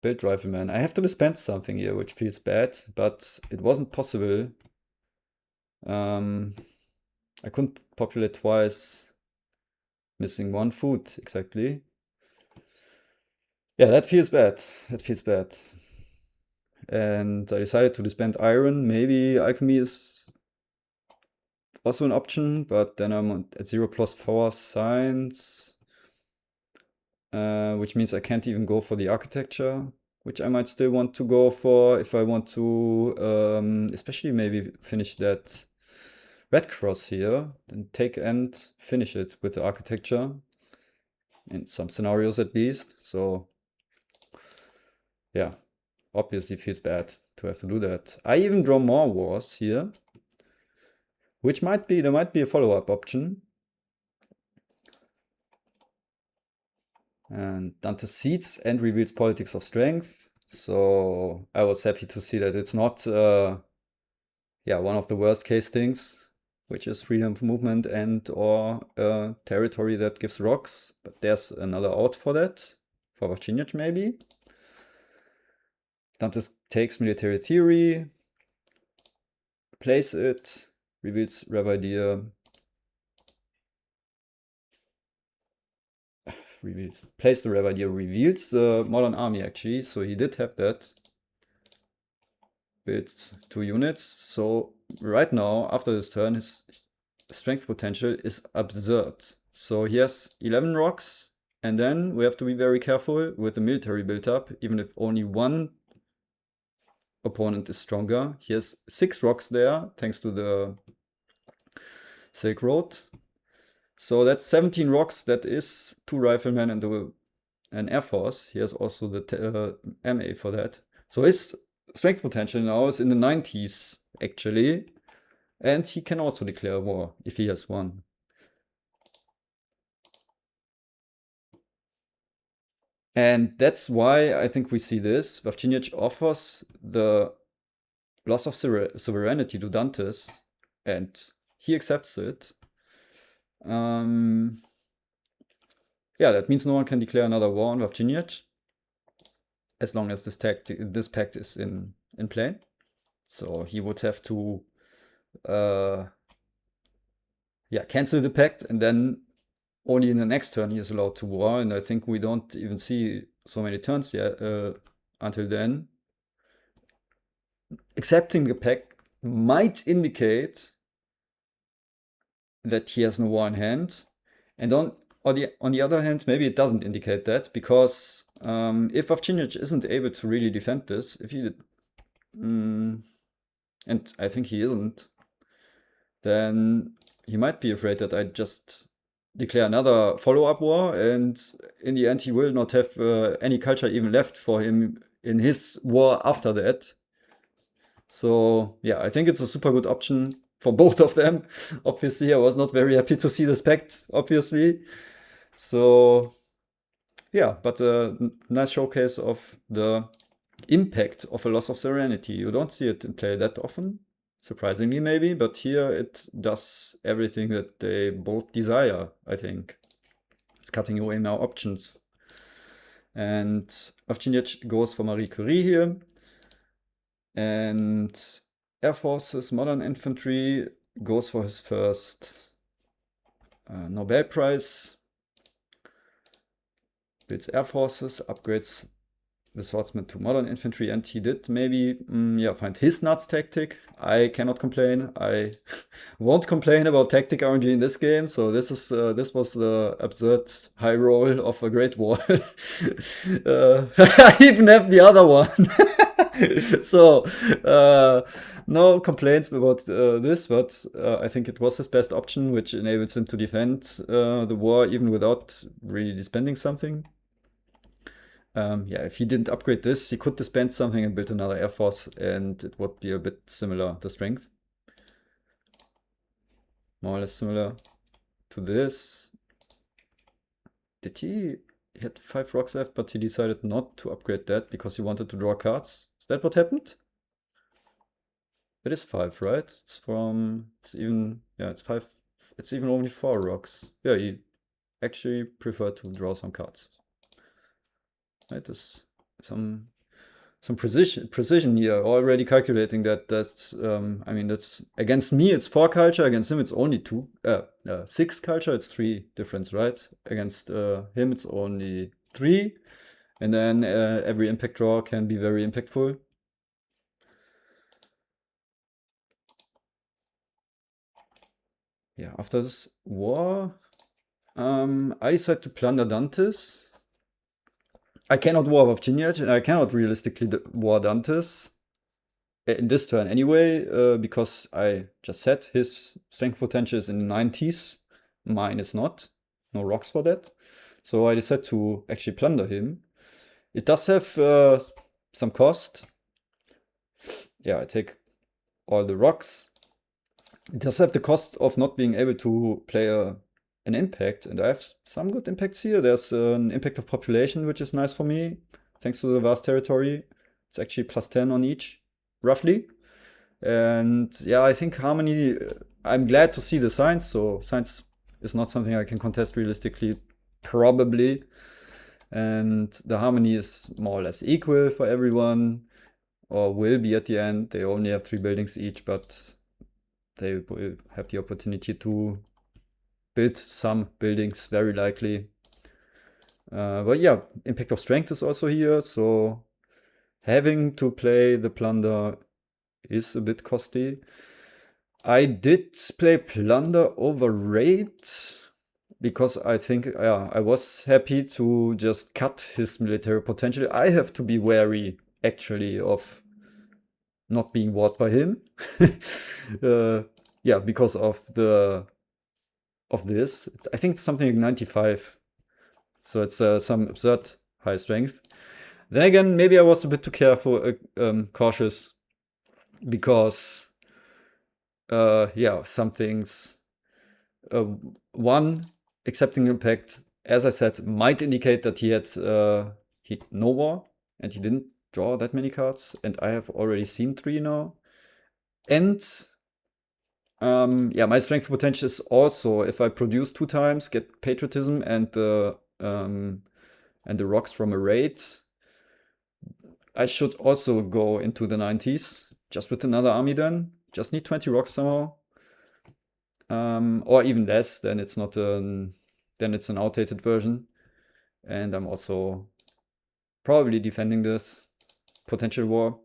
build rifleman. I have to dispense something here, which feels bad, but it wasn't possible. I couldn't populate twice. Missing one food, exactly. Yeah, that feels bad. That feels bad. And I decided to disband iron. Maybe alchemy is also an option, but then I'm at 0+4 science. Which means I can't even go for the architecture, which I might still want to go for if I want to, especially maybe finish that red cross here, then take and finish it with the architecture, in some scenarios at least. So yeah, obviously feels bad to have to do that. I even draw more wars here, which there might be a follow-up option. And Dante seeds and reveals politics of strength. So I was happy to see that it's not one of the worst case things, which is freedom of movement and or territory that gives rocks. But there's another out for that, for Vavchinjach maybe. Dantes takes military theory, plays it, reveals Rev idea, plays the Rev idea, reveals the modern army actually, so he did have that. Builds 2 units, so right now, after this turn, his strength potential is absurd. So he has 11 rocks, and then we have to be very careful with the military build-up, even if only one opponent is stronger. He has 6 rocks there, thanks to the Silk Road. So that's 17 rocks. That is 2 riflemen and an Air Force. He has also the MA for that. So his strength potential now is in the 90s, actually. And he can also declare war if he has one. And that's why I think we see this. Vavcinic offers the loss of sovereignty to Dantes, and he accepts it. Yeah, that means no one can declare another war on Vavcinic as long as this pact is in play. So he would have to cancel the pact, and then only in the next turn he is allowed to war. And I think we don't even see so many turns yet until then. Accepting the pact might indicate that he has no war in hand, and on the other hand, maybe it doesn't indicate that, because if Vavcinic isn't able to really defend this, if he and I think he isn't, then he might be afraid that I just declare another follow-up war, and in the end he will not have any culture even left for him in his war after that. So yeah, I think it's a super good option for both of them. Obviously, I was not very happy to see this pact, obviously. So yeah, but a nice showcase of the impact of a loss of serenity. You don't see it in play that often, surprisingly maybe, but here it does everything that they both desire, I think. It's cutting away now options. And Vavcinic goes for Marie Curie here. And Air Forces Modern Infantry goes for his first Nobel Prize. Builds Air Forces, upgrades the swordsman to modern infantry, and he did maybe find his nuts tactic. I cannot complain. I won't complain about tactic RNG in this game. So this was the absurd high roll of a Great Wall. I even have the other one. So no complaints about this, but I think it was his best option, which enables him to defend the war even without really disbanding something. If he didn't upgrade this, he could disband something and build another Air Force, and it would be a bit similar, the strength. More or less similar to this. He had 5 rocks left, but he decided not to upgrade that because he wanted to draw cards. Is that what happened? It is 5, right? It's 5. It's even only 4 rocks. Yeah, he actually preferred to draw some cards. Right, there's some precision here, already calculating that that's against me it's 4 culture, against him it's only 6 culture, it's 3 difference, right? Against him it's only 3, and then every impact draw can be very impactful. Yeah, after this war, I decide to plunder Dantes. I cannot war Vavcinic, and I cannot realistically war Dantes in this turn anyway, because I just said his strength potential is in the 90s. Mine is not. No rocks for that. So I decided to actually plunder him. It does have some cost. Yeah, I take all the rocks. It does have the cost of not being able to play an impact, and I have some good impacts here. There's an impact of population, which is nice for me, thanks to the vast territory. It's actually plus 10 on each, roughly. And yeah, I think harmony, I'm glad to see the science. So science is not something I can contest realistically, probably. And the harmony is more or less equal for everyone, or will be at the end. They only have 3 buildings each, but they will have the opportunity to build some buildings, very likely. But yeah, impact of strength is also here, so having to play the plunder is a bit costly. I did play Plunder over Raid because I think, yeah, I was happy to just cut his military potential. I have to be wary, actually, of not being warded by him. uh, yeah, because of this. I think it's something like 95. So it's some absurd high strength. Then again, maybe I was a bit too careful, cautious, because yeah, some things. Uh, one, accepting impact, as I said, might indicate that he had no war and he didn't draw that many cards, and I have already seen 3 now. And yeah, my strength potential is also, if I produce 2 times, get patriotism and the rocks from a raid, I should also go into the 90s just with another army then. Just need 20 rocks somehow. Or even less, then it's not then it's an outdated version. And I'm also probably defending this potential war.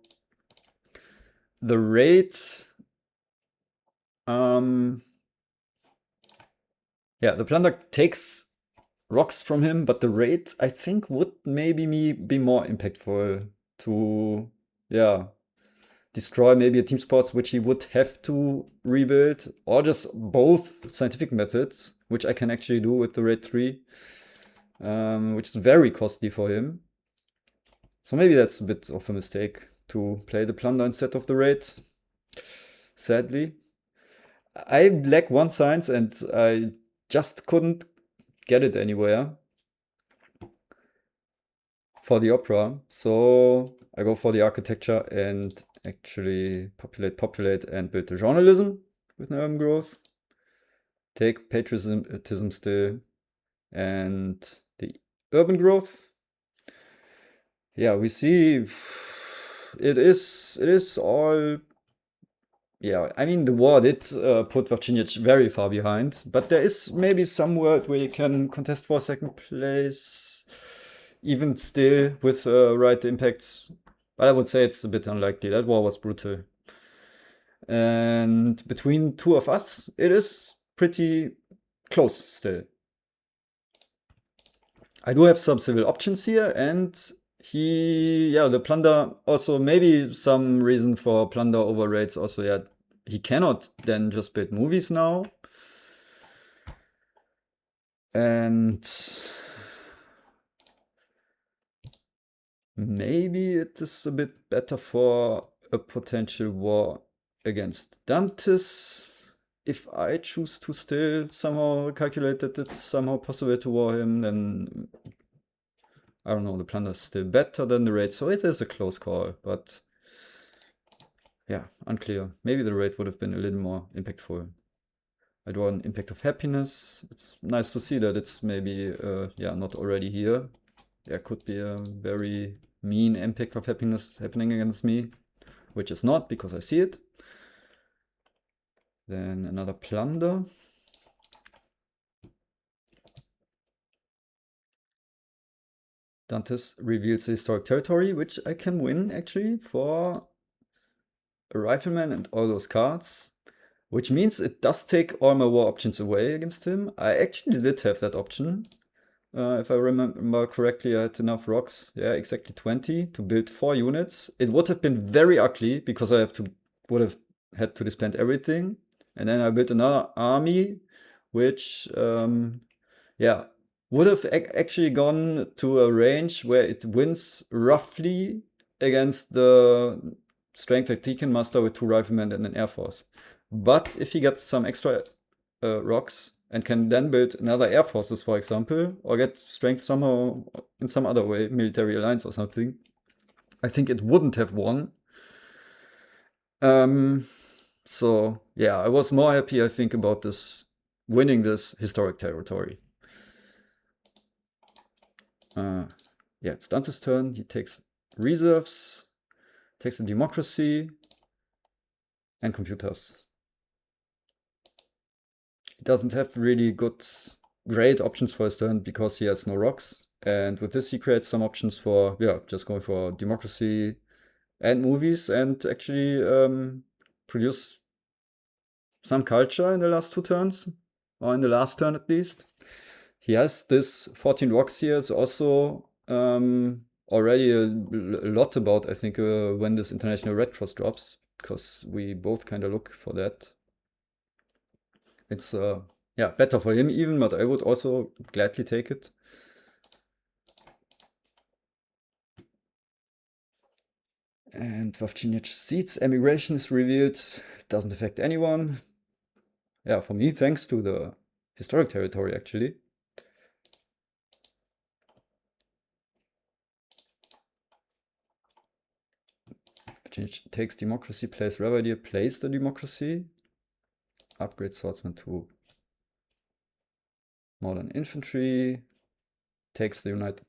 The raids, yeah, the plunder takes rocks from him, but the raid I think would maybe be more impactful to, yeah, destroy maybe a team sports which he would have to rebuild, or just both scientific methods, which I can actually do with the raid 3, which is very costly for him. So maybe that's a bit of a mistake to play the plunder instead of the raid, sadly. I lack 1 science and I just couldn't get it anywhere for the opera. So I go for the architecture and actually populate and build the journalism with an urban growth. Take patriotism still and the urban growth. Yeah, we see it is all. Yeah, I mean, the war did put Vavcinic very far behind, but there is maybe some world where you can contest for 2nd place, even still with right impacts. But I would say it's a bit unlikely. That war was brutal. And between 2 of us, it is pretty close still. I do have some civil options here, and yeah, the plunder also, maybe some reason for plunder over raids also, yeah, he cannot then just build movies now. And maybe it is a bit better for a potential war against Dantes. If I choose to still somehow calculate that it's somehow possible to war him, then I don't know, the plunder is still better than the raid, so it is a close call, but yeah, unclear. Maybe the raid would have been a little more impactful. I draw an impact of happiness. It's nice to see that it's maybe, yeah, not already here. There could be a very mean impact of happiness happening against me, which is not, because I see it. Then another plunder. Dantes reveals the historic territory, which I can win actually for a rifleman and all those cards. Which means it does take all my war options away against him. I actually did have that option. If I remember correctly, I had enough rocks. Yeah, exactly 20 to build 4 units. It would have been very ugly because would have had to disband everything. And then I built another army, which, yeah, would have actually gone to a range where it wins roughly against the strength that he can muster with 2 riflemen and an air force. But if he gets some extra rocks and can then build another air forces, for example, or get strength somehow in some other way, military alliance or something, I think it wouldn't have won. So yeah, I was more happy, I think, about this winning this historic territory. Yeah, it's Dante's turn. He takes reserves, takes a democracy, and computers. He doesn't have really great options for his turn because he has no rocks. And with this, he creates some options for, yeah, just going for democracy and movies, and actually produce some culture in the last two turns, or in the last turn at least. He has this 14 rocks here. It's also already a lot about, I think, when this international red cross drops, because we both kind of look for that. It's yeah, better for him even, but I would also gladly take it. And Virginia seats, emigration is revealed. Doesn't affect anyone. Yeah, for me, thanks to the historic territory, actually. Virginia takes democracy, plays Rebellion, plays the democracy. Upgrade swordsman to modern infantry. Takes the United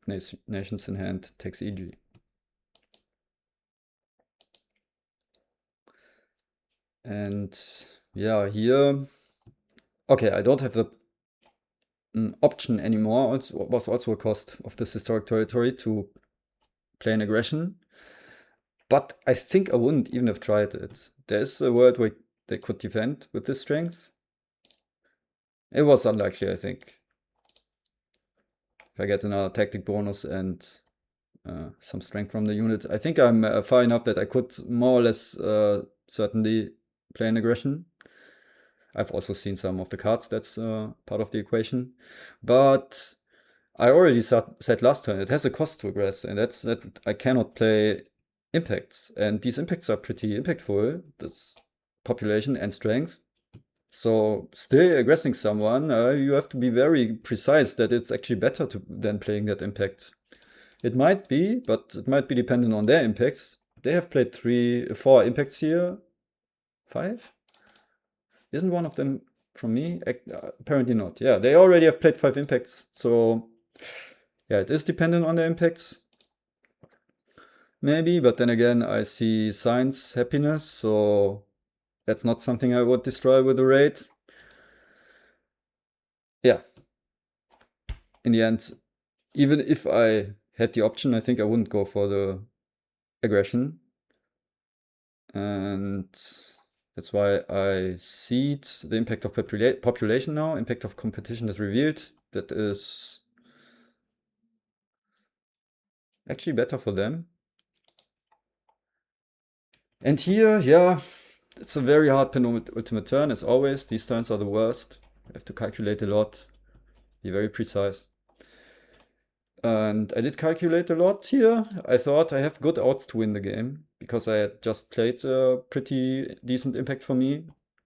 Nations in hand, takes EG. And yeah, here, okay, I don't have the option anymore. It was also a cost of this historic territory to play an aggression. But I think I wouldn't even have tried it. There's a world where they could defend with this strength. It was unlikely, I think. If I get another tactic bonus and some strength from the unit, I think I'm far enough that I could more or less certainly play an aggression. I've also seen some of the cards, that's part of the equation. But I already said last turn, it has a cost to aggress, and that's that I cannot play impacts. And these impacts are pretty impactful, this population and strength. So still aggressing someone, you have to be very precise that it's actually better than playing that impact. It might be, but it might be dependent on their impacts. They have played 4 impacts here. 5? Isn't one of them from me? Apparently not. Yeah, they already have played 5 impacts. So yeah, it is dependent on the impacts. Maybe, but then again, I see science, happiness, so that's not something I would destroy with a raid. Yeah. In the end, even if I had the option, I think I wouldn't go for the aggression. And that's why I cede the impact of population now. Impact of competition is revealed. That is actually better for them. And here, yeah, it's a very hard penultimate turn, as always. These turns are the worst. You have to calculate a lot, be very precise. And I did calculate a lot here. I thought I have good odds to win the game because I had just played a pretty decent impact for me,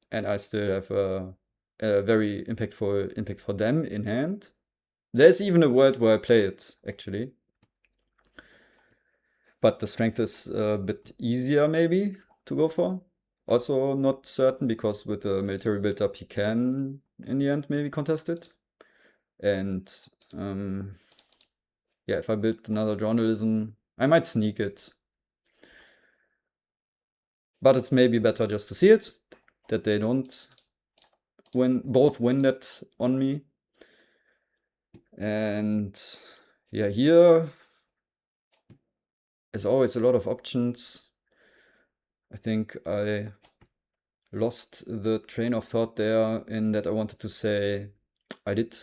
and I still have a very impactful impact for them in hand. There's even a world where I play it, actually. But the strength is a bit easier, maybe, to go for. Also not certain, because with the military build-up, he can, in the end, maybe contest it. And yeah, if I build another journalism, I might sneak it. But it's maybe better just to see it, that they don't both win that on me. And yeah, here, as always, a lot of options. I think I lost the train of thought there in that I wanted to say I did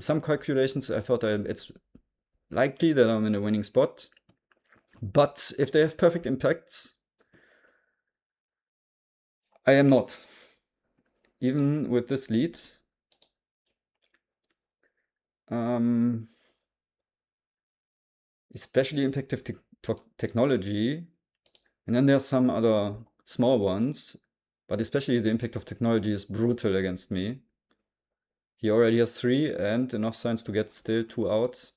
some calculations. I thought it's likely that I'm in a winning spot. But if they have perfect impacts, I am not. Even with this lead. Especially impactive technology. And then there's some other small ones, but especially the impact of technology is brutal against me. He already has 3 and enough science to get still 2 out.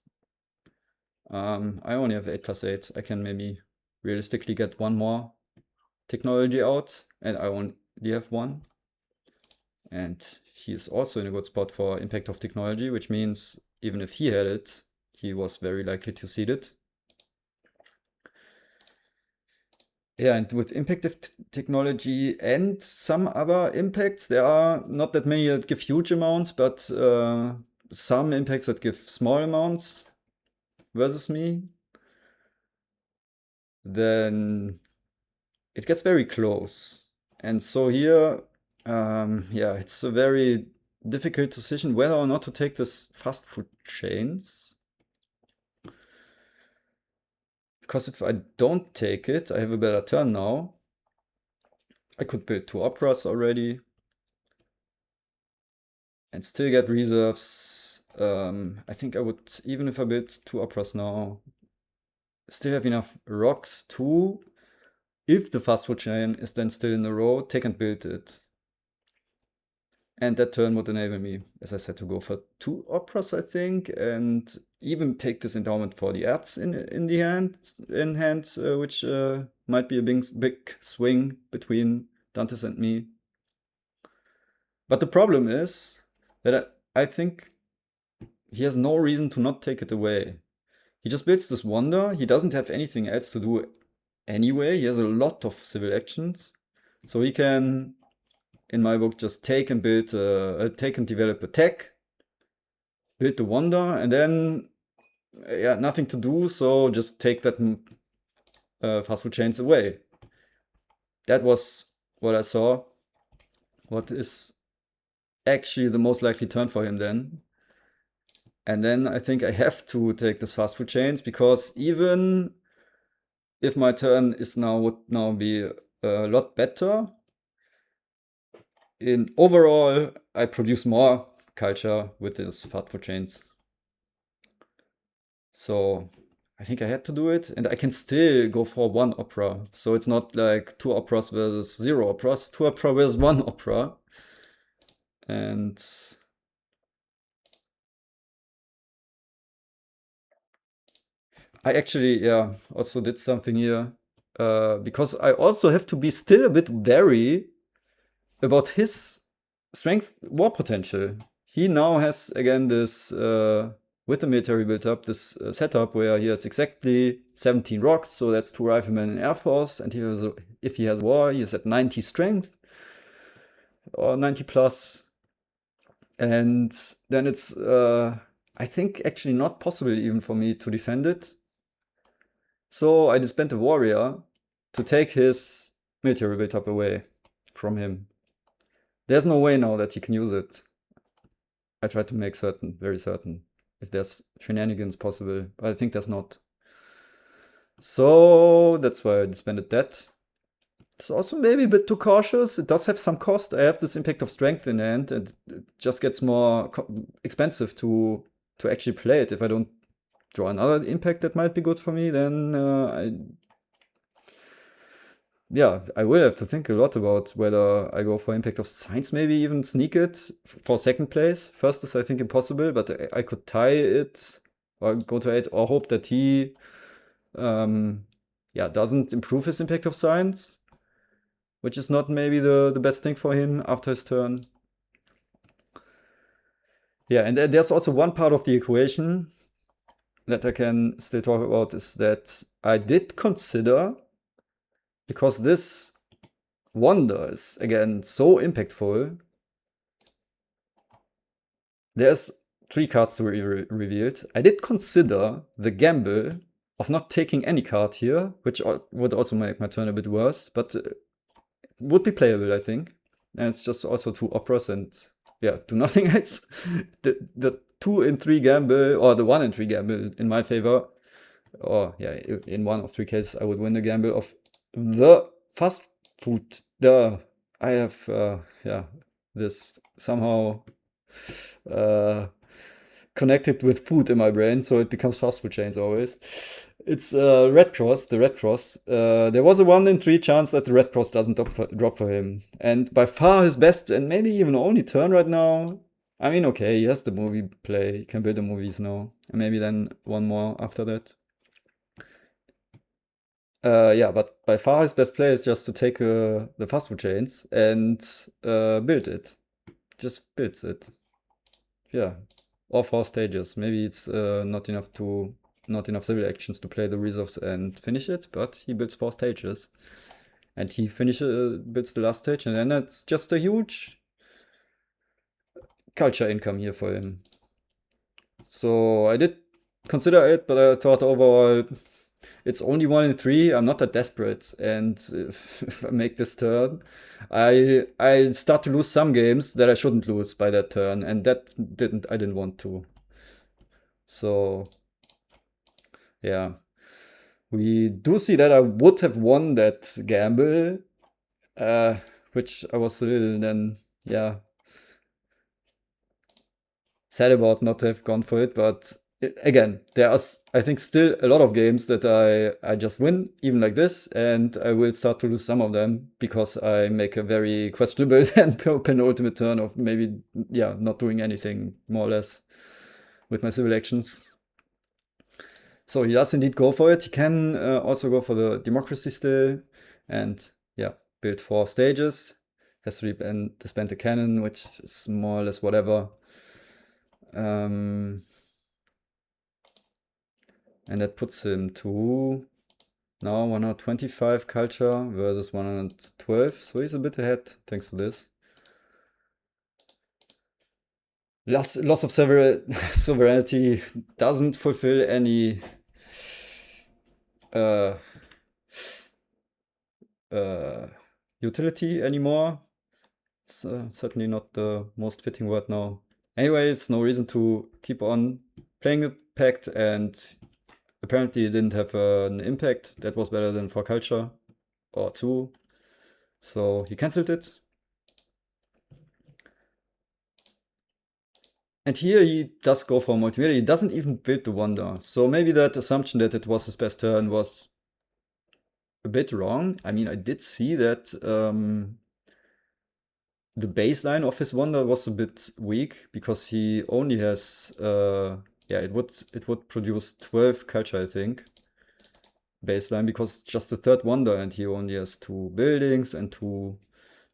I only have 8+8. I can maybe realistically get 1 more technology out, and I only have 1. And he is also in a good spot for impact of technology, which means even if he had it, he was very likely to cede it. Yeah, and with impactive technology and some other impacts, there are not that many that give huge amounts, but some impacts that give small amounts versus me, then it gets very close. And so here, Yeah, it's a very difficult decision whether or not to take this fast food chains. Because if I don't take it, I have a better turn now. I could build two operas already and still get reserves. I think I would, even if I build two operas now, still have enough rocks to, if the fast food chain is then still in a row, take and build it. And that turn would enable me, as I said, to go for two operas, I think, and even take this endowment for the ads in the hand, which might be a big swing between Dantes and me. But the problem is that I think he has no reason to not take it away. He just builds this wonder. He doesn't have anything else to do anyway. He has a lot of civil actions, so he can, in my book, just take and take and develop a tech, build the wonder, and then yeah, nothing to do. So just take that fast food chains away. That was what I saw. What is actually the most likely turn for him then? And then I think I have to take this fast food chains because even if my turn would now be a lot better, in overall I produce more culture with these fast food chains. So I think I had to do it, and I can still go for one opera. So it's not like two operas versus zero operas, two opera versus one opera. And I actually, yeah, also did something here. Because I also have to be still a bit wary about his strength war potential. He now has again this with the military built up this setup where he has exactly 17 rocks, so that's two riflemen in Air Force, and if he has war, he is at 90 strength or 90 plus, and then it's I think actually not possible even for me to defend it. So I disband the warrior to take his military build up away from him. There's no way now that he can use it. I try to make certain, very certain, if there's shenanigans possible, but I think there's not. So that's why I disbanded that. It's also maybe a bit too cautious. It does have some cost. I have this impact of strength in hand, and it just gets more expensive to actually play it. If I don't draw another impact that might be good for me, then I will have to think a lot about whether I go for impact of science, maybe even sneak it for second place. First is, I think, impossible, but I could tie it or go to 8 or hope that he doesn't improve his impact of science, which is not maybe the best thing for him after his turn. Yeah, and there's also one part of the equation that I can still talk about is that I did consider, because this wonder is again so impactful, there's 3 cards to be revealed. I did consider the gamble of not taking any card here, which would also make my turn a bit worse, but would be playable, I think. And it's just also 2 operas and do nothing else. The 2 in 3 gamble, or the 1 in 3 gamble in my favor, or in 1 of 3 cases, I would win the gamble of the fast food. I have, this somehow connected with food in my brain, so it becomes fast food chains always. It's Red Cross, the Red Cross. There was a 1 in 3 chance that the Red Cross doesn't drop for him. And by far his best and maybe even only turn right now. I mean, okay, he has the movie play. He can build the movies now. And maybe then one more after that. But by far his best play is just to take the fast food chains and build it. Just builds it. Yeah, or 4 stages. Maybe it's not enough civil actions to play the reserves and finish it, but he builds 4 stages. And he builds the last stage, and then it's just a huge culture income here for him. So I did consider it, but I thought overall It's only 1 in 3. I'm not that desperate, and if I make this turn, I start to lose some games that I shouldn't lose by that turn, and I didn't want to. So yeah, we do see that I would have won that gamble, uh, which I was a little then yeah sad about not to have gone for it. But again, there are I think still a lot of games that I just win even like this, and I will start to lose some of them because I make a very questionable and penultimate turn of maybe yeah not doing anything more or less with my civil actions. So he does indeed go for it. He can also go for the democracy still, and yeah, build 4 stages. Has to disband the cannon, which is more or less whatever. And that puts him to now 125 culture versus 112. So he's a bit ahead thanks to this. Loss of sovereignty doesn't fulfill any uh, uh, utility anymore. It's certainly not the most fitting word now. Anyway, it's no reason to keep on playing the pact, and apparently it didn't have an impact that was better than for culture or 2. So he cancelled it. And here he does go for multimedia. He doesn't even build the wonder. So maybe that assumption that it was his best turn was a bit wrong. I mean, I did see that the baseline of his wonder was a bit weak because he only has yeah, it would produce 12 culture, I think. Baseline, because it's just the third wonder and he only has 2 buildings and 2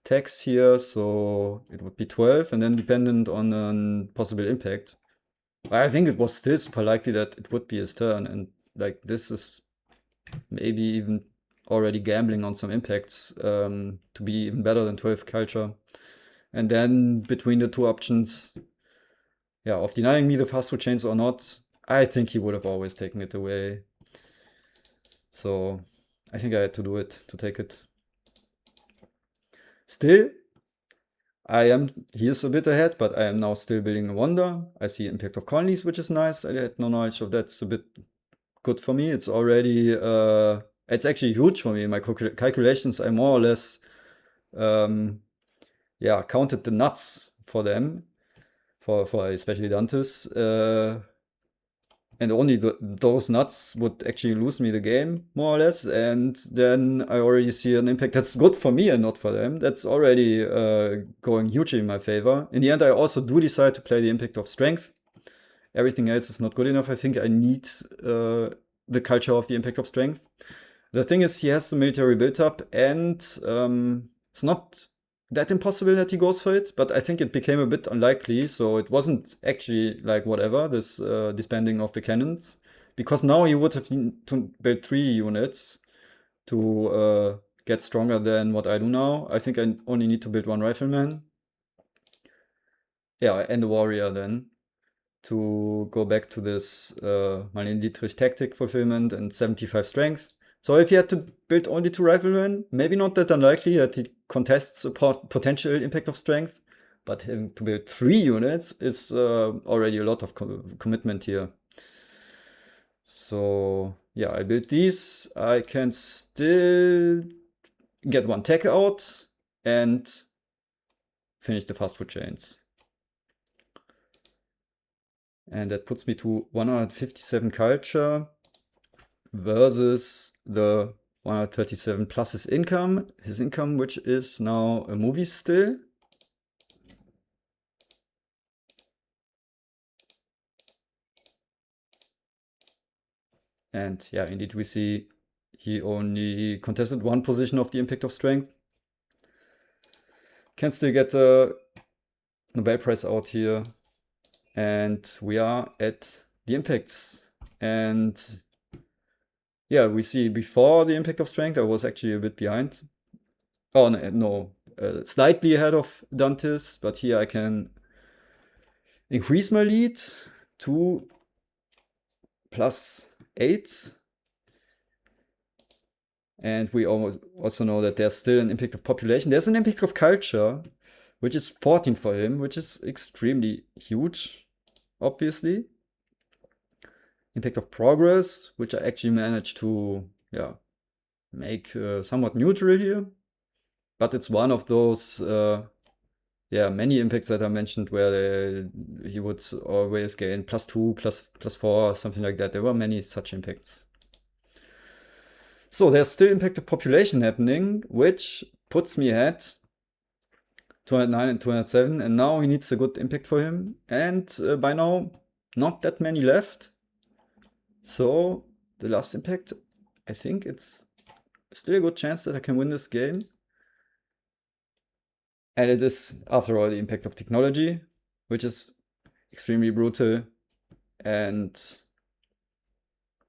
techs here, so it would be 12 and then dependent on a possible impact. I think it was still super likely that it would be his turn, and like this is maybe even already gambling on some impacts to be even better than 12 culture. And then between the 2 options, yeah, of denying me the fast food chains or not, I think he would have always taken it away. So I think I had to do it to take it. Still, he is a bit ahead, but I am now still building a wonder. I see impact of colonies, which is nice. I had no knowledge of that. It's a bit good for me. It's already, it's actually huge for me. In my calculations, I more or less, yeah, counted the nuts for them, for especially Dantes. And only those nuts would actually lose me the game, more or less. And then I already see an impact that's good for me and not for them. That's already going hugely in my favor. In the end, I also do decide to play the impact of strength. Everything else is not good enough. I think I need the culture of the impact of strength. The thing is, he has the military built up, and it's not that impossible that he goes for it, but I think it became a bit unlikely, so it wasn't actually like whatever, this disbanding of the cannons, because now he would have to build 3 units to get stronger than what I do now. I think I only need to build 1 rifleman. Yeah, and a warrior then, to go back to this Marlene Dietrich tactic fulfillment and 75 strength. So if he had to build only 2 riflemen, maybe not that unlikely that he contests a potential impact of strength, but having to build 3 units is already a lot of commitment here. So yeah, I built these. I can still get 1 tech out and finish the fast food chains. And that puts me to 157 culture versus the 137 plus his income, which is now a movie still. And yeah, indeed, we see he only contested 1 position of the impact of strength. Can still get the Nobel Prize out here. And we are at the impacts. And yeah, we see before the impact of strength, I was actually a bit behind. Oh, no, slightly ahead of Dantes, but here I can increase my lead to +8. And we also know that there's still an impact of population. There's an impact of culture, which is 14 for him, which is extremely huge, obviously. Impact of progress, which I actually managed to, yeah, make somewhat neutral here. But it's one of those, yeah, many impacts that I mentioned where he would always gain +2, +4, something like that. There were many such impacts. So there's still impact of population happening, which puts me at 209 and 207, and now he needs a good impact for him. And by now, not that many left. So the last impact, I think it's still a good chance that I can win this game. And it is, after all, the impact of technology, which is extremely brutal and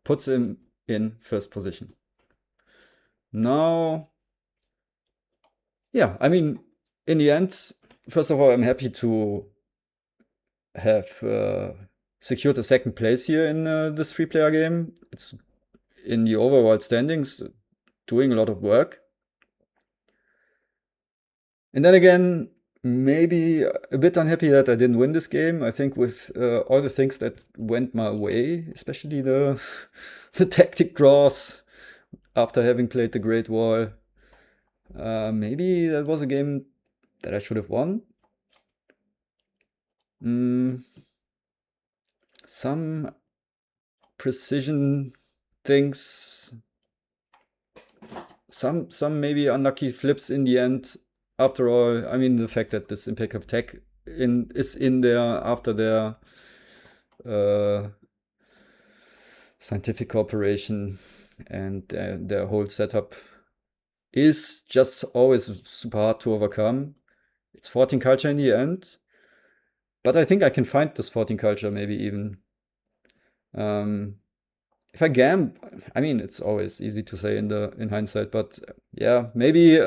puts him in first position. Now, yeah, I mean, in the end, first of all, I'm happy to have secured a second place here in this 3-player game. It's in the overall standings, doing a lot of work. And then again, maybe a bit unhappy that I didn't win this game. I think with all the things that went my way, especially the the tactic draws after having played the Great Wall, maybe that was a game that I should have won. Some precision things, some maybe unlucky flips in the end. After all, I mean the fact that this impact of tech is in there after their scientific cooperation and their whole setup is just always super hard to overcome. It's 14 culture in the end, but I think I can find this 14 culture maybe even. If I I mean, it's always easy to say in hindsight, but yeah, maybe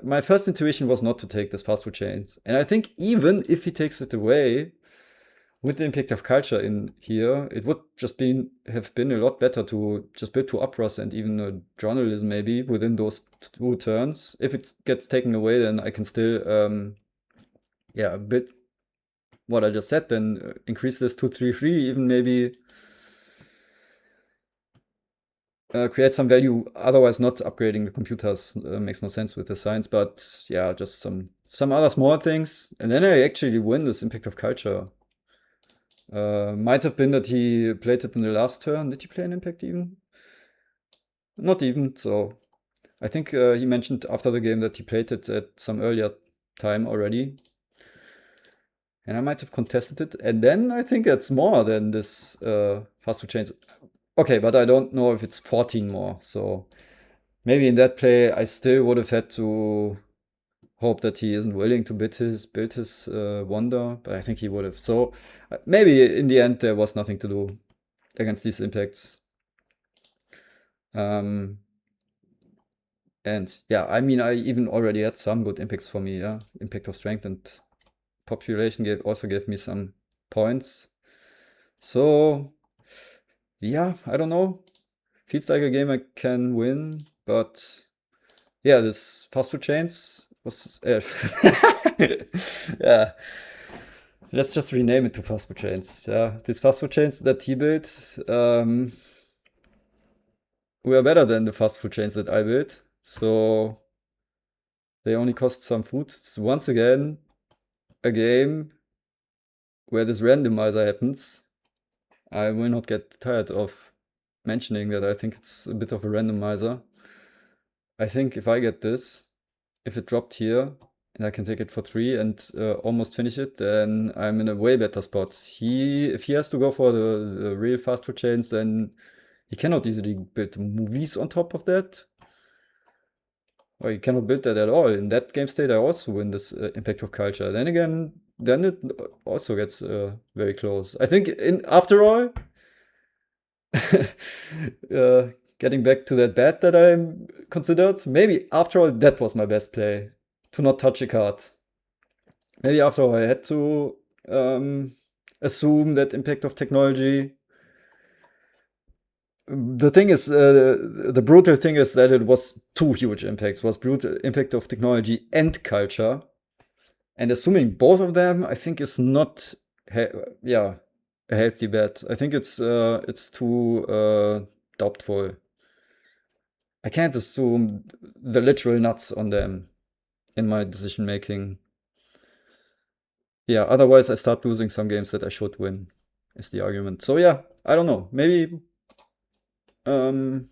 my first intuition was not to take this fast food chains. And I think even if he takes it away with the impact of culture in here, it would just have been a lot better to just build two operas and even a journalism maybe within those two turns. If it gets taken away, then I can still, yeah, build what I just said, then increase this to 3-3, even maybe create some value. Otherwise, not upgrading the computers makes no sense with the science. But yeah, just some other small things, and then I actually win this impact of culture. Might have been that he played it in the last turn. Did he play an impact even? Not even. So I think he mentioned after the game that he played it at some earlier time already. And I might have contested it. And then I think it's more than this fast food chains. Okay, but I don't know if it's 14 more. So maybe in that play, I still would have had to hope that he isn't willing to build his wonder, but I think he would have. So maybe in the end, there was nothing to do against these impacts. And yeah, I mean, I even already had some good impacts for me. Yeah, impact of strength and population also gave me some points. So yeah, I don't know. Feels like a game I can win, but yeah, this fast food chains was yeah. Let's just rename it to fast food chains. Yeah, these fast food chains that he built were better than the fast food chains that I built. So they only cost some food. It's once again a game where this randomizer happens. I will not get tired of mentioning that I think it's a bit of a randomizer. I think if I get this, if it dropped here, and I can take it for 3 and almost finish it, then I'm in a way better spot. If he has to go for the real fast food chains, then he cannot easily build movies on top of that. Or he cannot build that at all. In that game state, I also win this impact of culture. Then again, then it also gets very close. I think after all, getting back to that bet that I considered, maybe after all, that was my best play, to not touch a card. Maybe after all, I had to assume that impact of technology. The thing is, the brutal thing is that it was two huge impacts. Was brutal impact of technology and culture, and assuming both of them, I think is not, yeah, a healthy bet. I think it's too doubtful. I can't assume the literal nuts on them in my decision making. Yeah, otherwise I start losing some games that I should win, is the argument. So yeah, I don't know. Maybe um,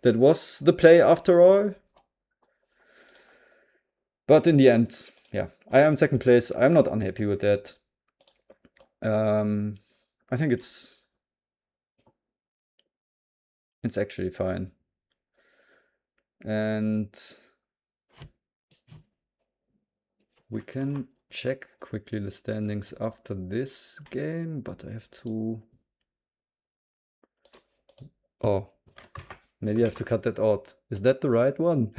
that was the play after all. But in the end, yeah, I am second place. I'm not unhappy with that. Um, I think it's actually fine. And we can check quickly the standings after this game, but I have to. Oh, maybe I have to cut that out. Is that the right one?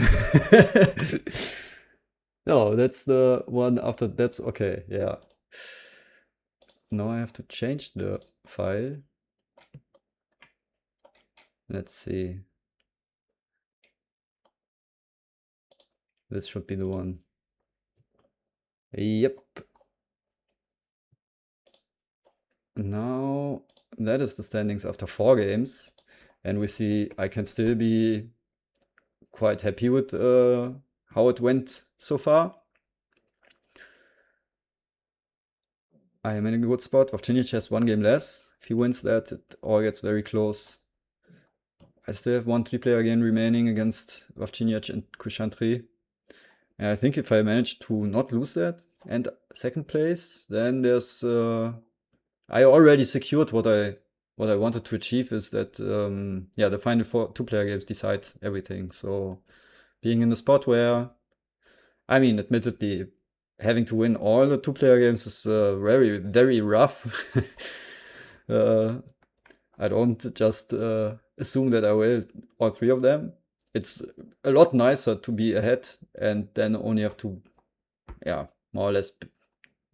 No, that's the one after. That's okay. Yeah. Now I have to change the file. Let's see. This should be the one. Yep. Now that is the standings after 4 games. And we see I can still be quite happy with how it went so far. I am in a good spot. Vavcinic has 1 game less. If he wins that, it all gets very close. I still have 1 3-player game remaining against Vavcinic and Kushantri. And I think if I manage to not lose that and second place, then there's I already secured what I wanted to achieve is that yeah, the final 2-player games decide everything. So being in the spot where, I mean, admittedly, having to win all the 2-player games is very, very rough. I don't just assume that I will all 3 of them. It's a lot nicer to be ahead and then only have to, yeah, more or less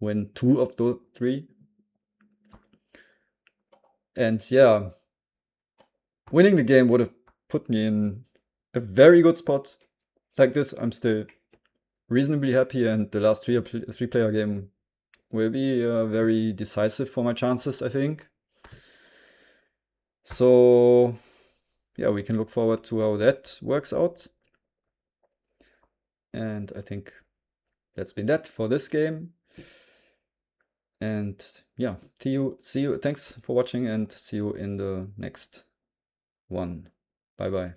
win 2 of the 3. And yeah, winning the game would have put me in a very good spot. Like this, I'm still reasonably happy, and the last 3-player game will be very decisive for my chances, I think. So yeah, we can look forward to how that works out. And I think that's been that for this game. And yeah, see you. Thanks for watching, and see you in the next one. Bye bye.